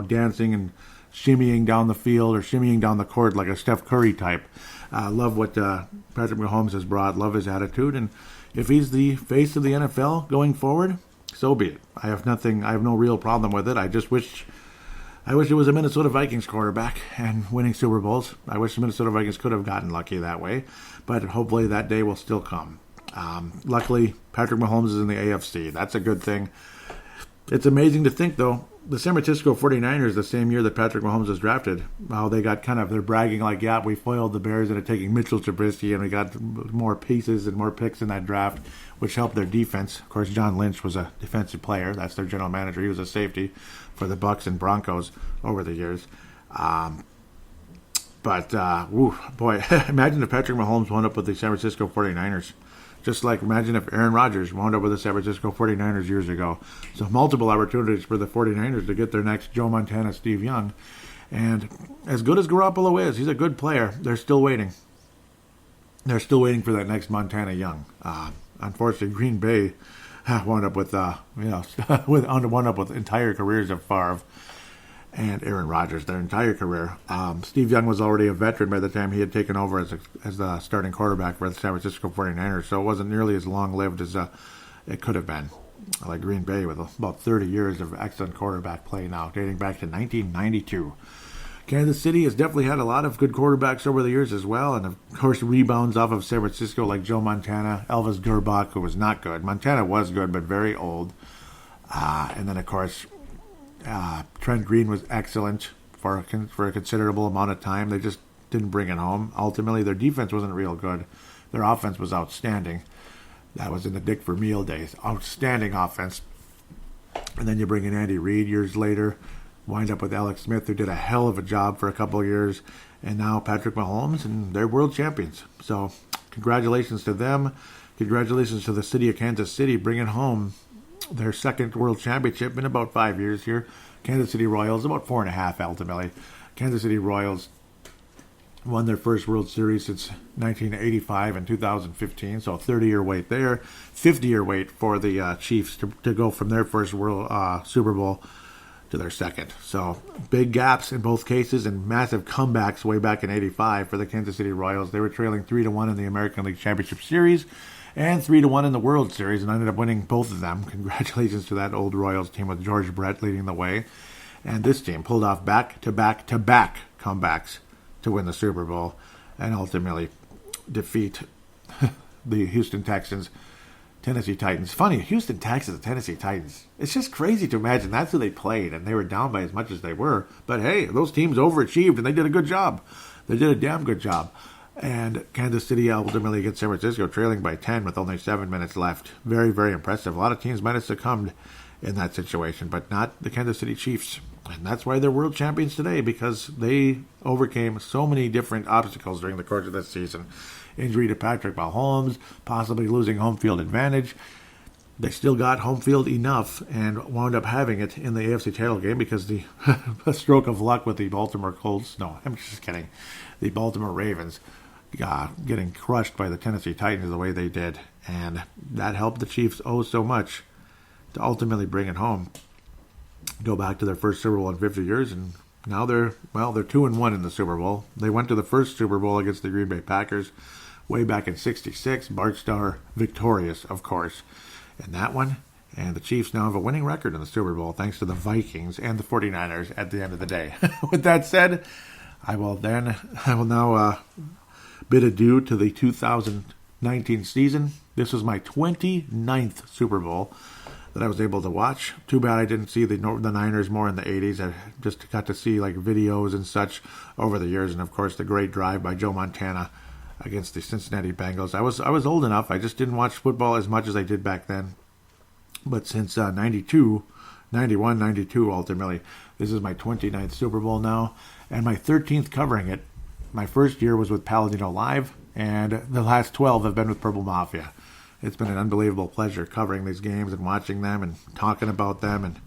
dancing and shimmying down the field or shimmying down the court like a Steph Curry type. Love what Patrick Mahomes has brought, love his attitude, and if he's the face of the NFL going forward, so be it. I have no real problem with it. I wish it was a Minnesota Vikings quarterback and winning Super Bowls. I wish the Minnesota Vikings could have gotten lucky that way, but hopefully that day will still come. Luckily, Patrick Mahomes is in the AFC. That's a good thing. It's amazing to think, though, the San Francisco 49ers, the same year that Patrick Mahomes was drafted, how they got they're bragging like, yeah, we foiled the Bears into taking Mitchell Trubisky, and we got more pieces and more picks in that draft, which helped their defense. Of course, John Lynch was a defensive player. That's their general manager. He was a safety for the Bucs and Broncos over the years. Boy, imagine if Patrick Mahomes wound up with the San Francisco 49ers. Just like imagine if Aaron Rodgers wound up with the San Francisco 49ers years ago. So multiple opportunities for the 49ers to get their next Joe Montana, Steve Young. And as good as Garoppolo is, he's a good player. They're still waiting. They're still waiting for that next Montana Young. Unfortunately, Green Bay wound up with with entire careers of Favre and Aaron Rodgers, their entire career. Steve Young was already a veteran by the time he had taken over as the starting quarterback for the San Francisco 49ers, so it wasn't nearly as long-lived as it could have been. Like Green Bay with about 30 years of excellent quarterback play now, dating back to 1992. Kansas City has definitely had a lot of good quarterbacks over the years as well, and of course rebounds off of San Francisco like Joe Montana, Elvis Gerbach, who was not good. Montana was good, but very old. And then, of course, Trent Green was excellent for a considerable amount of time. They just didn't bring it home. Ultimately, their defense wasn't real good. Their offense was outstanding. That was in the Dick Vermeil days. Outstanding offense. And then you bring in Andy Reid years later. Wind up with Alex Smith, who did a hell of a job for a couple of years. And now Patrick Mahomes, and they're world champions. So congratulations to them. Congratulations to the city of Kansas City bringing home their second world championship in about 5 years here. Kansas City Royals, about 4.5 ultimately. Kansas City Royals won their first World Series since 1985 and 2015, so a 30-year wait there. 50-year wait for the Chiefs to go from their first World Super Bowl to their second. So big gaps in both cases and massive comebacks way back in 85 for the Kansas City Royals. They were trailing 3-1 in the American League Championship Series and 3-1 in the World Series, and ended up winning both of them. Congratulations to that old Royals team with George Brett leading the way. And this team pulled off back-to-back-to-back comebacks to win the Super Bowl and ultimately defeat the Houston Texans, Tennessee Titans. Funny, Houston Texans, Tennessee Titans. It's just crazy to imagine that's who they played, and they were down by as much as they were. But hey, those teams overachieved, and they did a good job. They did a damn good job. And Kansas City ultimately gets San Francisco trailing by 10 with only 7 minutes left. Very, very impressive. A lot of teams might have succumbed in that situation, but not the Kansas City Chiefs. And that's why they're world champions today, because they overcame so many different obstacles during the course of this season. Injury to Patrick Mahomes, possibly losing home field advantage. They still got home field enough and wound up having it in the AFC title game because the stroke of luck with the Baltimore Colts. No, I'm just kidding. The Baltimore Ravens getting crushed by the Tennessee Titans the way they did. And that helped the Chiefs so much to ultimately bring it home. Go back to their first Super Bowl in 50 years, and now they're 2-1 in the Super Bowl. They went to the first Super Bowl against the Green Bay Packers way back in '66. Bart Starr victorious, of course, in that one. And the Chiefs now have a winning record in the Super Bowl thanks to the Vikings and the 49ers at the end of the day. With that said, I will now bid adieu to the 2019 season. This was my 29th Super Bowl that I was able to watch. Too bad I didn't see the Niners more in the 80s. I just got to see like videos and such over the years, and of course the great drive by Joe Montana against the Cincinnati Bengals. I was old enough. I just didn't watch football as much as I did back then. But since 92 ultimately, this is my 29th Super Bowl now, and my 13th covering it. My first year was with paladinolive, and the last 12 have been with Purple Mafia. It's been an unbelievable pleasure covering these games and watching them and talking about them and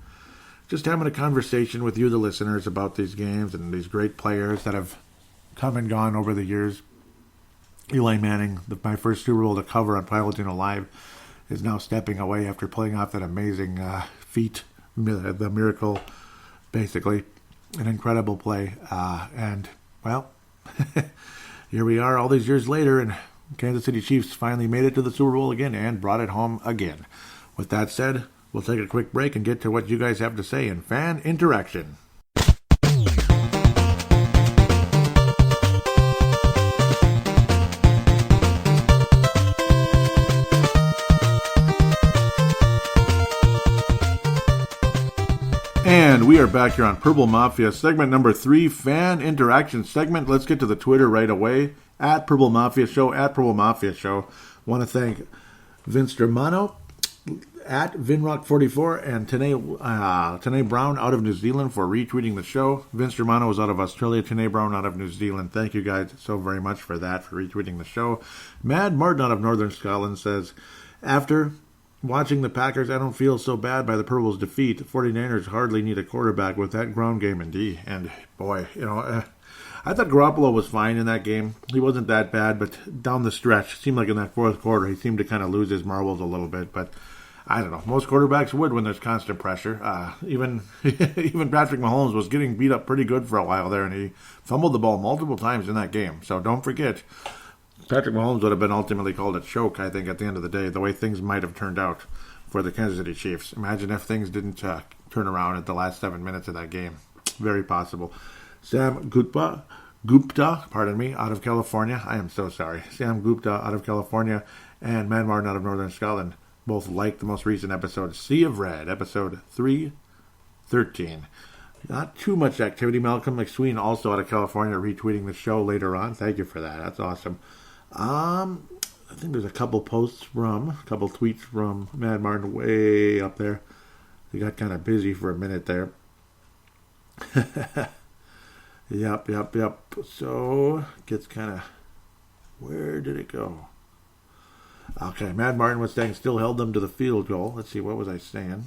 just having a conversation with you, the listeners, about these games and these great players that have come and gone over the years. Eli Manning, my first Super Bowl to cover on Paladinolive, is now stepping away after pulling off that amazing feat, the miracle, basically. An incredible play. And, well, here we are all these years later, and Kansas City Chiefs finally made it to the Super Bowl again and brought it home again. With that said, we'll take a quick break and get to what you guys have to say in fan interaction. And we are back here on Purple Mafia, segment number 3, fan interaction segment. Let's get to the Twitter right away. At Purple Mafia Show, at Purple Mafia Show. Want to thank Vince Germano, at Vinrock44, and Tanae Brown out of New Zealand for retweeting the show. Vince Germano was out of Australia, Tanae Brown out of New Zealand. Thank you guys so very much for that, for retweeting the show. Mad Martin out of Northern Scotland says, after watching the Packers, I don't feel so bad by the Purples' defeat. The 49ers hardly need a quarterback with that ground game in D. And boy, I thought Garoppolo was fine in that game. He wasn't that bad, but down the stretch, it seemed like in that fourth quarter, he seemed to kind of lose his marbles a little bit. But I don't know. Most quarterbacks would when there's constant pressure. Even Patrick Mahomes was getting beat up pretty good for a while there, and he fumbled the ball multiple times in that game. So don't forget, Patrick Mahomes would have been ultimately called a choke, I think, at the end of the day, the way things might have turned out for the Kansas City Chiefs. Imagine if things didn't turn around at the last 7 minutes of that game. Very possible. Sam Gupta, out of California. I am so sorry. Sam Gupta out of California and Mad Martin out of Northern Scotland both liked the most recent episode, Sea of Red, episode 313. Not too much activity. Malcolm McSween, also out of California, retweeting the show later on. Thank you for that. That's awesome. I think there's a couple tweets from Mad Martin way up there. He got kind of busy for a minute there. Yep. So, gets kind of... Where did it go? Okay, Mad Martin was saying still held them to the field goal. Let's see, what was I saying?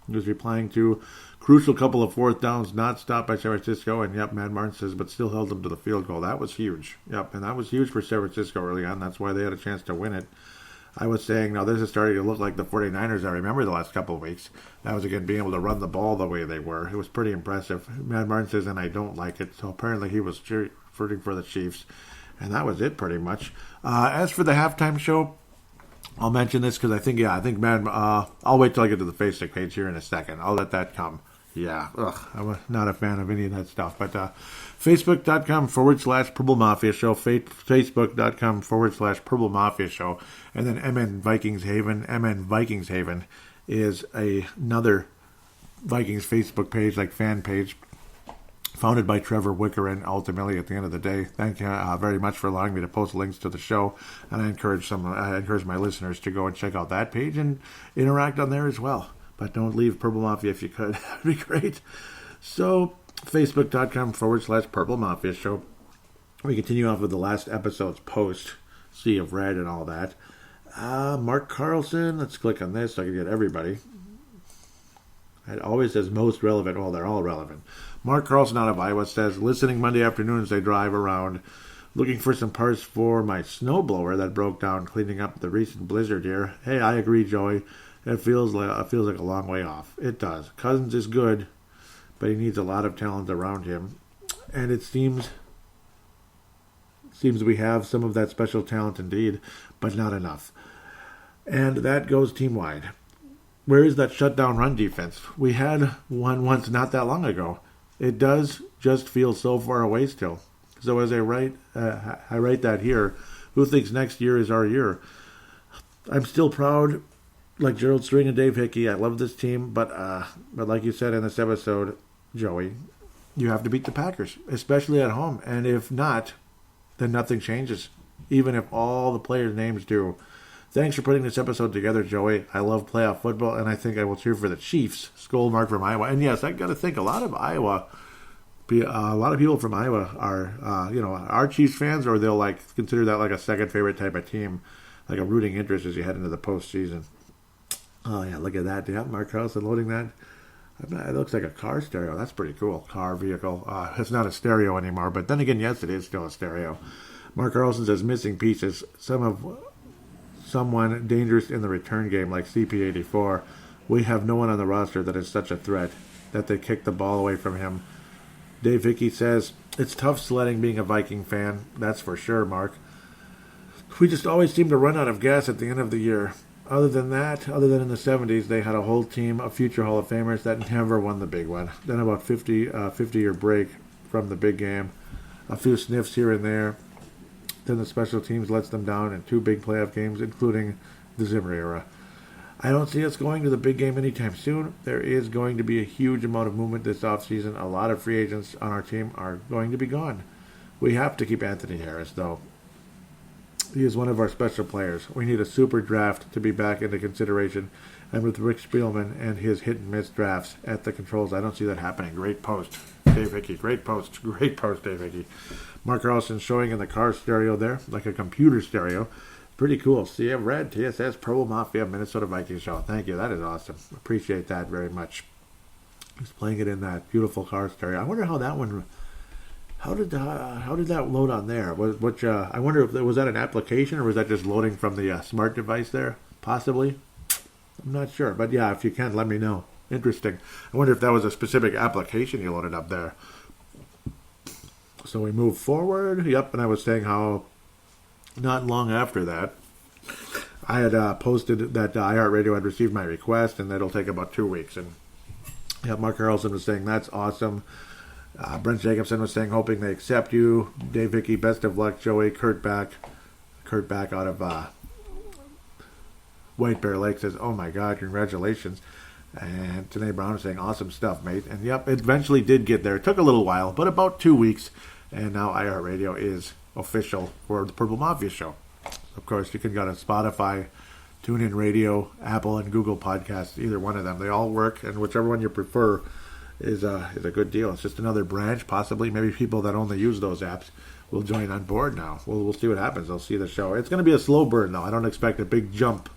He was replying to crucial couple of fourth downs not stopped by San Francisco. And yep, Mad Martin says, but still held them to the field goal. That was huge. Yep, and that was huge for San Francisco early on. That's why they had a chance to win it. I was saying, now this is starting to look like the 49ers I remember the last couple of weeks. That was, again, being able to run the ball the way they were. It was pretty impressive. Mad Martin says, and I don't like it. So apparently he was rooting for the Chiefs. And that was it pretty much. As for the halftime show, I'll mention this because I think Mad... I'll wait till I get to the Facebook page here in a second. I'll let that come. Yeah, I'm not a fan of any of that stuff. But Facebook.com/Purple Mafia Show, Facebook.com/Purple Mafia Show, and then MN Vikings Haven. MN Vikings Haven is another Vikings Facebook page, like fan page, founded by Trevor Wicker, and ultimately at the end of the day, thank you very much for allowing me to post links to the show, and I encourage my listeners to go and check out that page and interact on there as well. But don't leave Purple Mafia if you could. That would be great. So, Facebook.com/Purple Mafia Show. We continue off with the last episode's post, Sea of Red and all that. Mark Carlson, let's click on this so I can get everybody. It always says most relevant. Well, they're all relevant. Mark Carlson out of Iowa says, listening Monday afternoon as I drive around, looking for some parts for my snowblower that broke down cleaning up the recent blizzard here. Hey, I agree, Joey. It feels like a long way off. It does. Cousins is good, but he needs a lot of talent around him. And it seems we have some of that special talent indeed, but not enough. And that goes team-wide. Where is that shutdown run defense? We had one once not that long ago. It does just feel so far away still. So as I write that here, who thinks next year is our year? I'm still proud, like Gerald String and Dave Hickey. I love this team, but like you said in this episode, Joey, you have to beat the Packers, especially at home. And if not, then nothing changes, even if all the players' names do. Thanks for putting this episode together, Joey. I love playoff football, and I think I will cheer for the Chiefs. Skull Mark from Iowa. And yes, I got to think a lot of people from Iowa are, are Chiefs fans, or they'll consider that like a second favorite type of team, like a rooting interest as you head into the postseason. Oh yeah, look at that. Yeah, Mark Carlson loading that. It looks like a car stereo. That's pretty cool. Car vehicle. It's not a stereo anymore, but then again, yes, it is still a stereo. Mark Carlson says missing pieces. Someone dangerous in the return game like CP84. We have no one on the roster that is such a threat that they kick the ball away from him. Dave Hickey says, it's tough sledding being a Viking fan. That's for sure, Mark. We just always seem to run out of gas at the end of the year. Other than in the 70s, they had a whole team of future Hall of Famers that never won the big one. Then about 50-year break from the big game. A few sniffs here and there. Then the special teams lets them down in 2 big playoff games, including the Zimmer era. I don't see us going to the big game anytime soon. There is going to be a huge amount of movement this offseason. A lot of free agents on our team are going to be gone. We have to keep Anthony Harris, though. He is one of our special players. We need a super draft to be back into consideration. And with Rick Spielman and his hit-and-miss drafts at the controls, I don't see that happening. Great post, Dave Hickey. Great post, Dave Hickey. Mark Carlson showing in the car stereo there, like a computer stereo. Pretty cool. See you, Red, TSS, Purple Mafia, Minnesota Vikings show. Thank you. That is awesome. Appreciate that very much. He's playing it in that beautiful car stereo. I wonder how that one... How did that load on there? I wonder if was that an application or was that just loading from the smart device there? Possibly. I'm not sure. But yeah, if you can, let me know. Interesting. I wonder if that was a specific application you loaded up there. So we move forward. Yep, and I was saying how not long after that, I had posted that iHeartRadio had received my request, and that'll take about 2 weeks. And yeah, Mark Carlson was saying, that's awesome. Brent Jacobson was saying, hoping they accept you. Dave Hickey, best of luck. Joey, Kurt back out of White Bear Lake says, oh my God, congratulations. And Tanae Brown is saying, awesome stuff, mate. And yep, it eventually did get there. It took a little while, but about 2 weeks. And now iHeartRadio is official for the Purple Mafia show. Of course, you can go to Spotify, TuneIn Radio, Apple, and Google Podcasts, either one of them. They all work, and whichever one you prefer is a good deal. It's just another branch, possibly. Maybe people that only use those apps will join on board now. We'll see what happens. They'll see the show. It's going to be a slow burn, though. I don't expect a big jump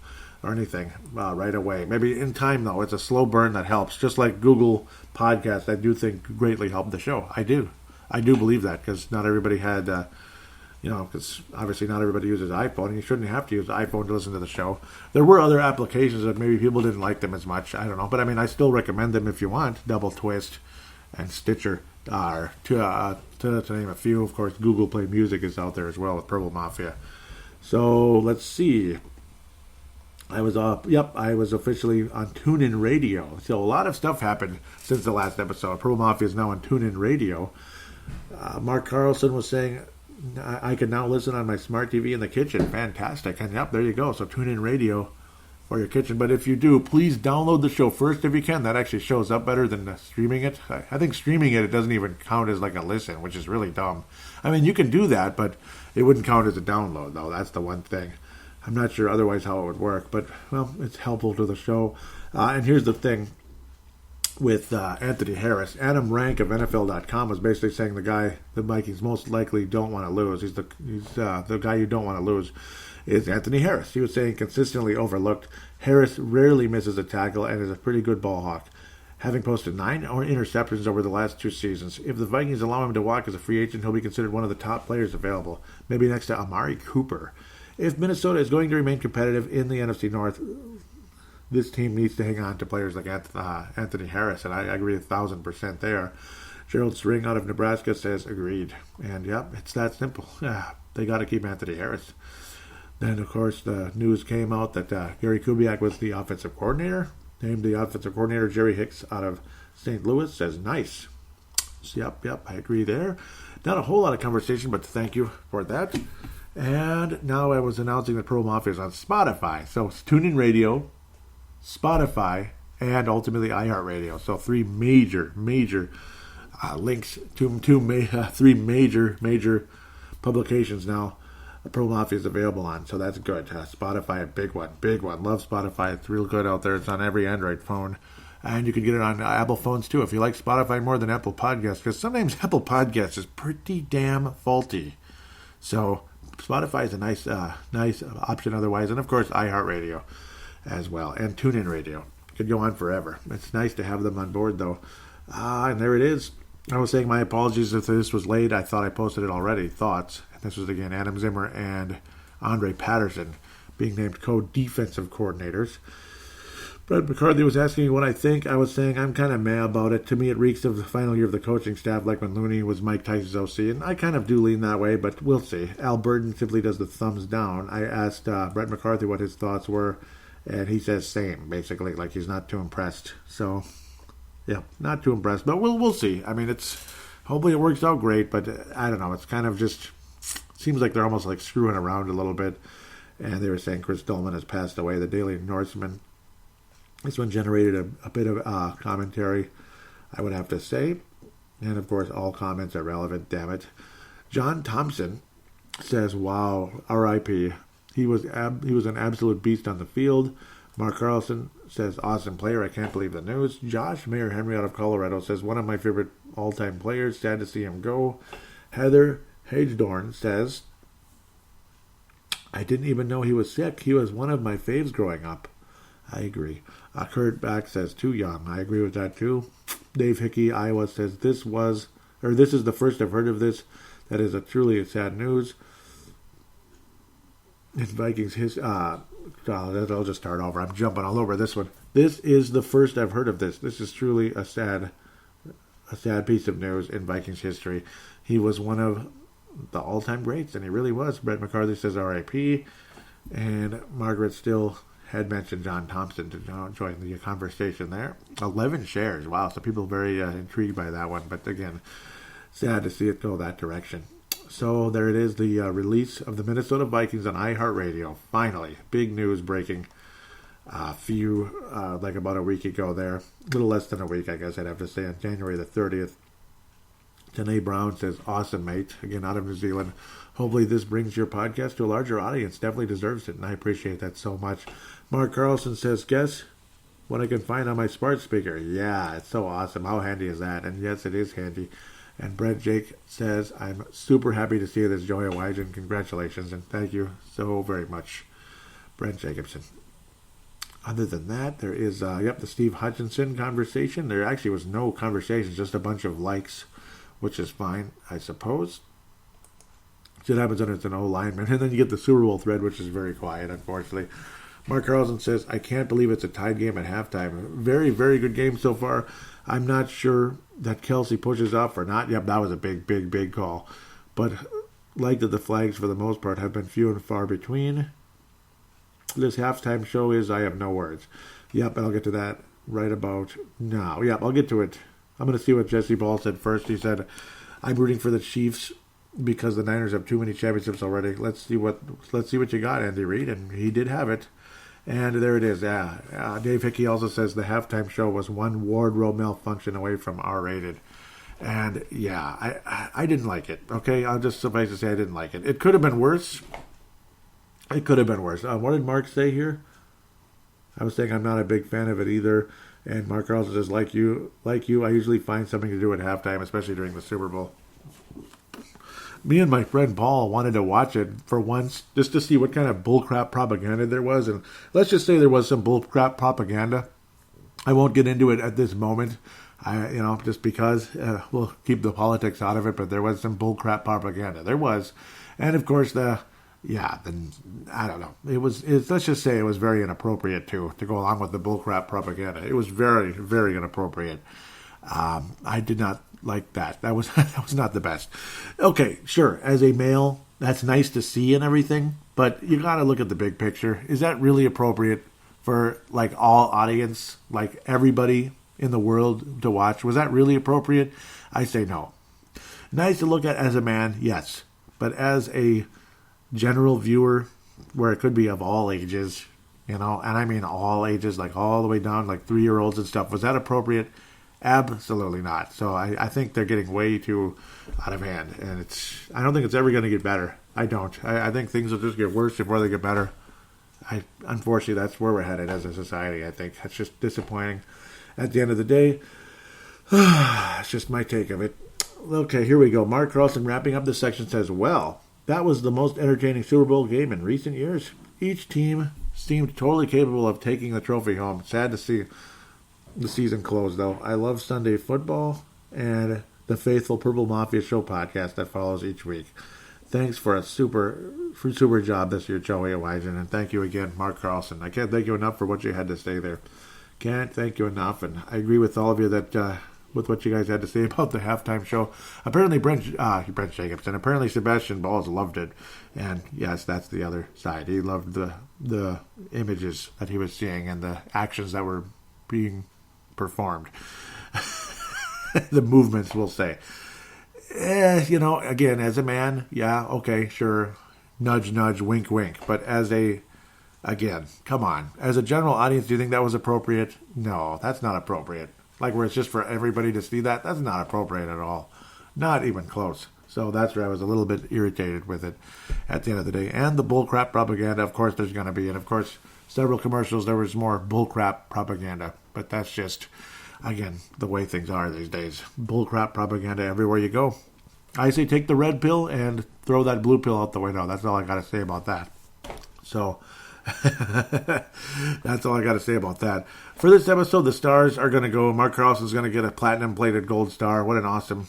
or anything right away. Maybe in time, though. It's a slow burn that helps. Just like Google Podcasts, I do think greatly helped the show. I do believe that, because not everybody had, because obviously not everybody uses iPhone, and you shouldn't have to use the iPhone to listen to the show. There were other applications that maybe people didn't like them as much. I don't know. But, I mean, I still recommend them if you want. Double Twist and Stitcher are, to name a few. Of course, Google Play Music is out there as well with Purple Mafia. So, let's see. I was officially on TuneIn Radio. So a lot of stuff happened since the last episode. Purple Mafia is now on TuneIn Radio. Mark Carlson was saying, I can now listen on my smart TV in the kitchen. Fantastic. And yep, there you go. So TuneIn Radio for your kitchen. But if you do, please download the show first if you can. That actually shows up better than streaming it. I think streaming it doesn't even count as like a listen, which is really dumb. I mean, you can do that, but it wouldn't count as a download, though. That's the one thing. I'm not sure otherwise how it would work, but, well, it's helpful to the show. And here's the thing with Anthony Harris. Adam Rank of NFL.com was basically saying the guy the Vikings most likely don't want to lose. He's the guy you don't want to lose is Anthony Harris. He was saying consistently overlooked. Harris rarely misses a tackle and is a pretty good ball hawk, having posted 9 interceptions over the last 2 seasons. If the Vikings allow him to walk as a free agent, he'll be considered one of the top players available, maybe next to Amari Cooper. If Minnesota is going to remain competitive in the NFC North, this team needs to hang on to players like Anthony Harris, and I agree 1,000% there. Gerald String out of Nebraska says, agreed. And, yep, it's that simple. Yeah, they got to keep Anthony Harris. Then, of course, the news came out that Gary Kubiak was the offensive coordinator. Named the offensive coordinator, Jerry Hicks out of St. Louis, says, nice. So, yep, I agree there. Not a whole lot of conversation, but thank you for that. And now I was announcing that Purple Mafia is on Spotify. So it's TuneIn Radio, Spotify, and ultimately iHeartRadio. So 3 major links to 3 major publications now Purple Mafia is available on. So that's good. Spotify, a big one. Love Spotify. It's real good out there. It's on every Android phone. And you can get it on Apple phones too if you like Spotify more than Apple Podcasts, because sometimes Apple Podcasts is pretty damn faulty. So Spotify is a nice option otherwise. And, of course, iHeartRadio as well. And TuneIn Radio. Could go on forever. It's nice to have them on board, though. And there it is. I was saying my apologies if this was late. I thought I posted it already. Thoughts. And this was, again, Adam Zimmer and Andre Patterson being named co-defensive coordinators. Brett McCarthy was asking me what I think. I was saying I'm kind of meh about it. To me, it reeks of the final year of the coaching staff, like when Looney was Mike Tyson's OC, and I kind of do lean that way, but we'll see. Al Burton simply does the thumbs down. I asked Brett McCarthy what his thoughts were, and he says same, basically, like he's not too impressed. So, yeah, not too impressed, but we'll see. I mean, hopefully it works out great, but I don't know. It's kind of just seems like they're almost like screwing around a little bit. And they were saying Chris Dolman has passed away. The Daily Norseman This one generated a bit of commentary, I would have to say. And, of course, all comments are relevant, damn it. John Thompson says, wow, R.I.P. He was an absolute beast on the field. Mark Carlson says, awesome player. I can't believe the news. Josh Mayer Henry out of Colorado says, one of my favorite all-time players. Sad to see him go. Heather Hagedorn says, I didn't even know he was sick. He was one of my faves growing up. I agree. Kurt Back says, too young. I agree with that, too. Dave Hickey, Iowa, says, this is the first I've heard of this. That is truly sad news. It's Vikings I'll just start over. I'm jumping all over this one. This is the first I've heard of this. This is truly a sad piece of news in Vikings history. He was one of the all-time greats, and he really was. Brett McCarthy says R.I.P. And Margaret still had mentioned John Thompson to join the conversation there. 11 shares. Wow, so people are very intrigued by that one. But again, sad to see it go that direction. So there it is, the release of the Minnesota Vikings on iHeartRadio. Finally, big news breaking. Like about a week ago there. A little less than a week, I guess I'd have to say, on January the 30th. Tanae Brown says, awesome, mate. Again, out of New Zealand. Hopefully this brings your podcast to a larger audience. Definitely deserves it, and I appreciate that so much. Mark Carlson says, guess what I can find on my smart speaker. Yeah, it's so awesome. How handy is that? And yes, it is handy. And Brent Jake says, I'm super happy to see this, Joey Wygen. Congratulations, and thank you so very much, Brent Jacobson. Other than that, there is, the Steve Hutchinson conversation. There actually was no conversation, just a bunch of likes, which is fine, I suppose. It happens when it's an O-lineman. And then you get the Super Bowl thread, which is very quiet, unfortunately. Mark Carlson says, I can't believe it's a tied game at halftime. Very, very good game so far. I'm not sure that Kelsey pushes off or not. Yep, that was a big, big, big call. But like that the flags, for the most part, have been few and far between. This halftime show is, I have no words. Yep, and I'll get to that right about now. Yep, I'll get to it. I'm going to see what Jesse Ball said first. He said, I'm rooting for the Chiefs because the Niners have too many championships already. Let's see what you got, Andy Reid. And he did have it. And there it is. Dave Hickey also says the halftime show was one wardrobe malfunction away from R-rated. And yeah, I didn't like it. Okay, I'll just suffice to say I didn't like it. It could have been worse. What did Mark say here? I was saying I'm not a big fan of it either. And Mark Carlson says, like you, I usually find something to do at halftime, especially during the Super Bowl. Me and my friend Paul wanted to watch it for once, just to see what kind of bullcrap propaganda there was. And let's just say there was some bullcrap propaganda. I won't get into it at this moment, just because we'll keep the politics out of it. But there was some bullcrap propaganda. There was, and of course I don't know. Let's just say it was very inappropriate to go along with the bullcrap propaganda. It was very, very inappropriate. I did not like that. That was not the best. Okay, sure. As a male, that's nice to see and everything, but you got to look at the big picture. Is that really appropriate for like all audience, like everybody in the world to watch? Was that really appropriate? I say no. Nice to look at as a man, yes, but as a general viewer, where it could be of all ages, and I mean all ages, like all the way down, like 3-year-olds and stuff. Was that appropriate? Absolutely not. So I think they're getting way too out of hand, and I don't think it's ever going to get better. I don't. I think things will just get worse before they get better. Unfortunately, that's where we're headed as a society, I think. That's just disappointing. At the end of the day, it's just my take of it. Okay, here we go. Mark Carlson, wrapping up this section, says, well, that was the most entertaining Super Bowl game in recent years. Each team seemed totally capable of taking the trophy home. Sad to see the season close, though. I love Sunday football and the faithful Purple Mafia Show podcast that follows each week. Thanks for a super job this year, Joey Wygen, and thank you again, Mark Carlson. I can't thank you enough for what you had to say there. Can't thank you enough, and I agree with all of you that with what you guys had to say about the halftime show. Apparently, Brent Jacobson. Apparently, Sebastian Balls loved it, and yes, that's the other side. He loved the images that he was seeing and the actions that were being performed. The movements, we'll say. Again, as a man, yeah, okay, sure, nudge, nudge, wink, wink. But as a Again, come on. As a general audience, do you think that was appropriate? No, that's not appropriate. Like where it's just for everybody to see that? That's not appropriate at all. Not even close. So that's where I was a little bit irritated with it at the end of the day. And the bullcrap propaganda, of course, there's going to be. And of course, several commercials, there was more bullcrap propaganda. But that's just, again, the way things are these days. Bullcrap propaganda everywhere you go. I say take the red pill and throw that blue pill out the window. That's all I got to say about that. So that's all I got to say about that. For this episode, the stars are going to go. Mark Carlson's going to get a platinum-plated gold star. What an awesome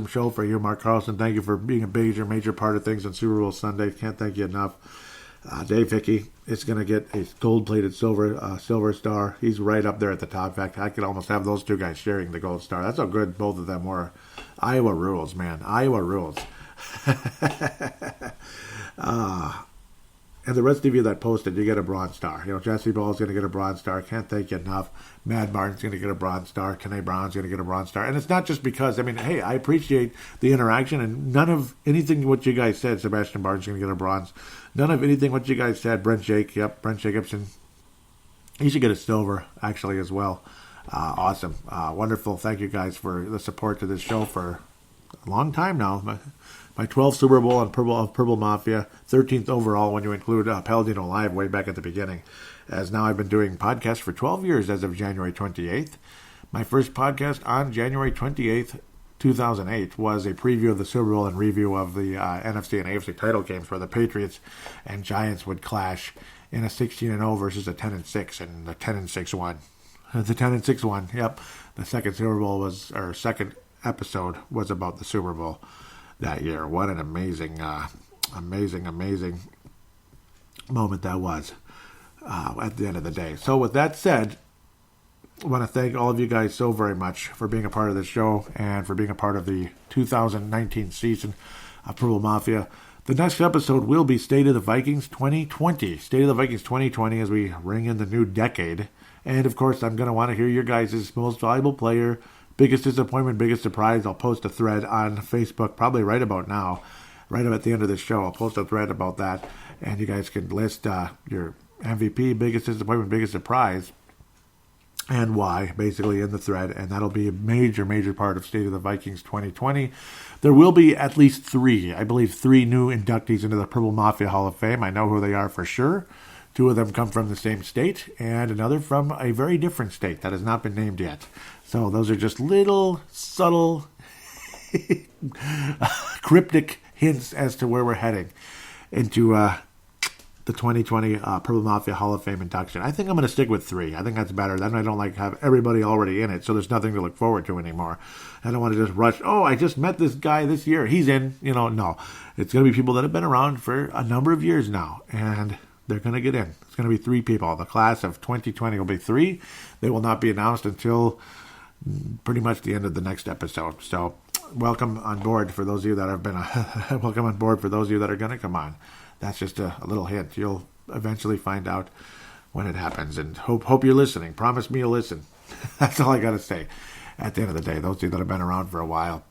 show for you, Mark Carlson. Thank you for being a major part of things on Super Bowl Sunday. Can't thank you enough. Dave Hickey is going to get a gold-plated silver star. He's right up there at the top. In fact, I could almost have those two guys sharing the gold star. That's how good both of them were. Iowa rules, man. Iowa rules. And the rest of you that posted, you get a bronze star. You know, Jesse Ball's going to get a bronze star. Can't thank you enough. Mad Martin's going to get a bronze star. Kene Brown's going to get a bronze star. And it's not just because, I mean, hey, I appreciate the interaction, and none of anything what you guys said, Sebastian Barnes going to get a bronze. None of anything what you guys said, Brent Jacobson, he should get a silver, actually, as well. Awesome. Wonderful. Thank you guys for the support to this show for a long time now. My 12th Super Bowl on Purple Mafia, 13th overall when you include Paladino Live way back at the beginning. As now I've been doing podcasts for 12 years as of January 28th. My first podcast on January 28th, 2008 was a preview of the Super Bowl and review of the NFC and AFC title games where the Patriots and Giants would clash in a 16-0 versus a 10-6, and the 10-6 won. The 10-6 won, yep. The second second episode was about the Super Bowl that year. What an amazing moment that was at the end of the day. So with that said, I want to thank all of you guys so very much for being a part of this show and for being a part of the 2019 season of Purple Mafia. The next episode will be State of the Vikings 2020. State of the Vikings 2020 as we ring in the new decade. And of course, I'm going to want to hear your guys' most valuable player, biggest disappointment, biggest surprise. I'll post a thread on Facebook probably right about now, right at the end of the show. I'll post a thread about that, and you guys can list your MVP, biggest disappointment, biggest surprise, and why, basically, in the thread. And that'll be a major part of State of the Vikings 2020. There will be at least three new inductees into the Purple Mafia Hall of Fame. I know who they are for sure. Two of them come from the same state, and another from a very different state that has not been named yet. So those are just little, subtle, cryptic hints as to where we're heading into the 2020 Purple Mafia Hall of Fame induction. I think I'm going to stick with three. I think that's better. Then I don't have everybody already in it, so there's nothing to look forward to anymore. I don't want to just rush, I just met this guy this year. He's in. No. It's going to be people that have been around for a number of years now, and they're going to get in. It's going to be three people. The class of 2020 will be three. They will not be announced until pretty much the end of the next episode. So welcome on board for those of you that have been welcome on board for those of you that are going to come on. That's just a little hint. You'll eventually find out when it happens, and hope you're listening. Promise me you'll listen. That's all I got to say at the end of the day, those of you that have been around for a while.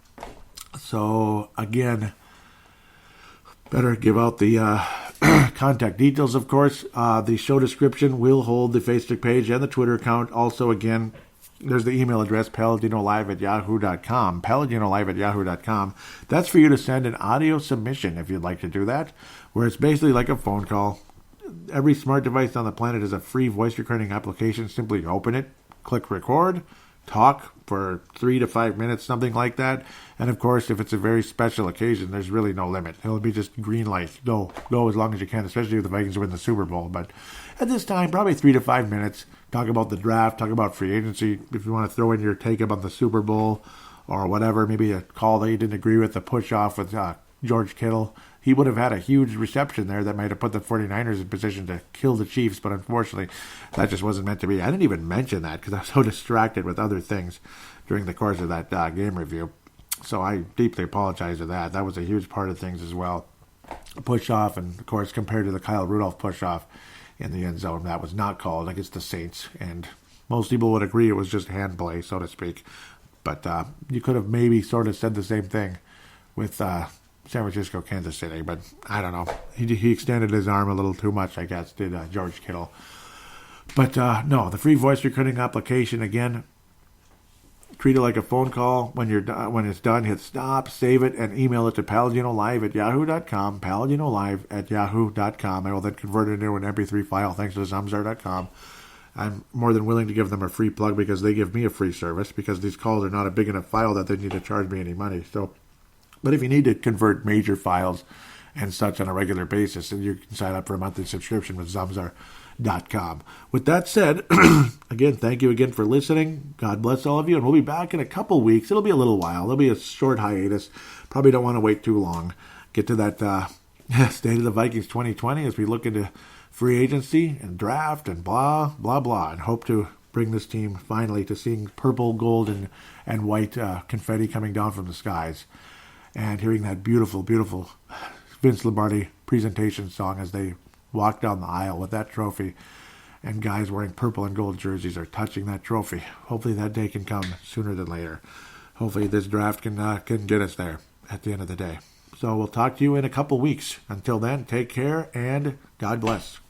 So again, better give out the contact details, of course. The show description will hold the Facebook page and the Twitter account. Also, again, there's the email address, paladinolive@yahoo.com. paladinolive@yahoo.com. That's for you to send an audio submission if you'd like to do that, where it's basically like a phone call. Every smart device on the planet is a free voice recording application. Simply open it, click record, talk for 3 to 5 minutes, something like that. And of course, if it's a very special occasion, there's really no limit. It'll be just green light. Go as long as you can, especially if the Vikings win the Super Bowl. But at this time, probably 3 to 5 minutes. Talk about the draft, talk about free agency. If you want to throw in your take about the Super Bowl or whatever, maybe a call that you didn't agree with, the push-off with George Kittle. He would have had a huge reception there that might have put the 49ers in position to kill the Chiefs, but unfortunately, that just wasn't meant to be. I didn't even mention that because I was so distracted with other things during the course of that game review. So I deeply apologize for that. That was a huge part of things as well. A push-off, and of course, compared to the Kyle Rudolph push-off in the end zone, that was not called against the Saints. And most people would agree it was just hand play, so to speak. But you could have maybe sort of said the same thing with San Francisco, Kansas City, but I don't know. He extended his arm a little too much, I guess, did George Kittle. But no, the free voice recording application, again, treat it like a phone call. When it's done, hit stop, save it, and email it to paladinolive@yahoo.com, paladinolive@yahoo.com. I will then convert it into an MP3 file thanks to Zamzar.com. I'm more than willing to give them a free plug because they give me a free service, because these calls are not a big enough file that they need to charge me any money. But if you need to convert major files and such on a regular basis, then you can sign up for a monthly subscription with Zamzar.com. With that said, again, thank you again for listening. God bless all of you, and we'll be back in a couple weeks. It'll be a little while. It'll be a short hiatus. Probably don't want to wait too long. Get to that State of the Vikings 2020 as we look into free agency and draft and blah, blah, blah, and hope to bring this team finally to seeing purple, gold, and white confetti coming down from the skies, and hearing that beautiful, beautiful Vince Lombardi presentation song as they walk down the aisle with that trophy, and guys wearing purple and gold jerseys are touching that trophy. Hopefully that day can come sooner than later. Hopefully this draft can get us there at the end of the day. So we'll talk to you in a couple weeks. Until then, take care and God bless.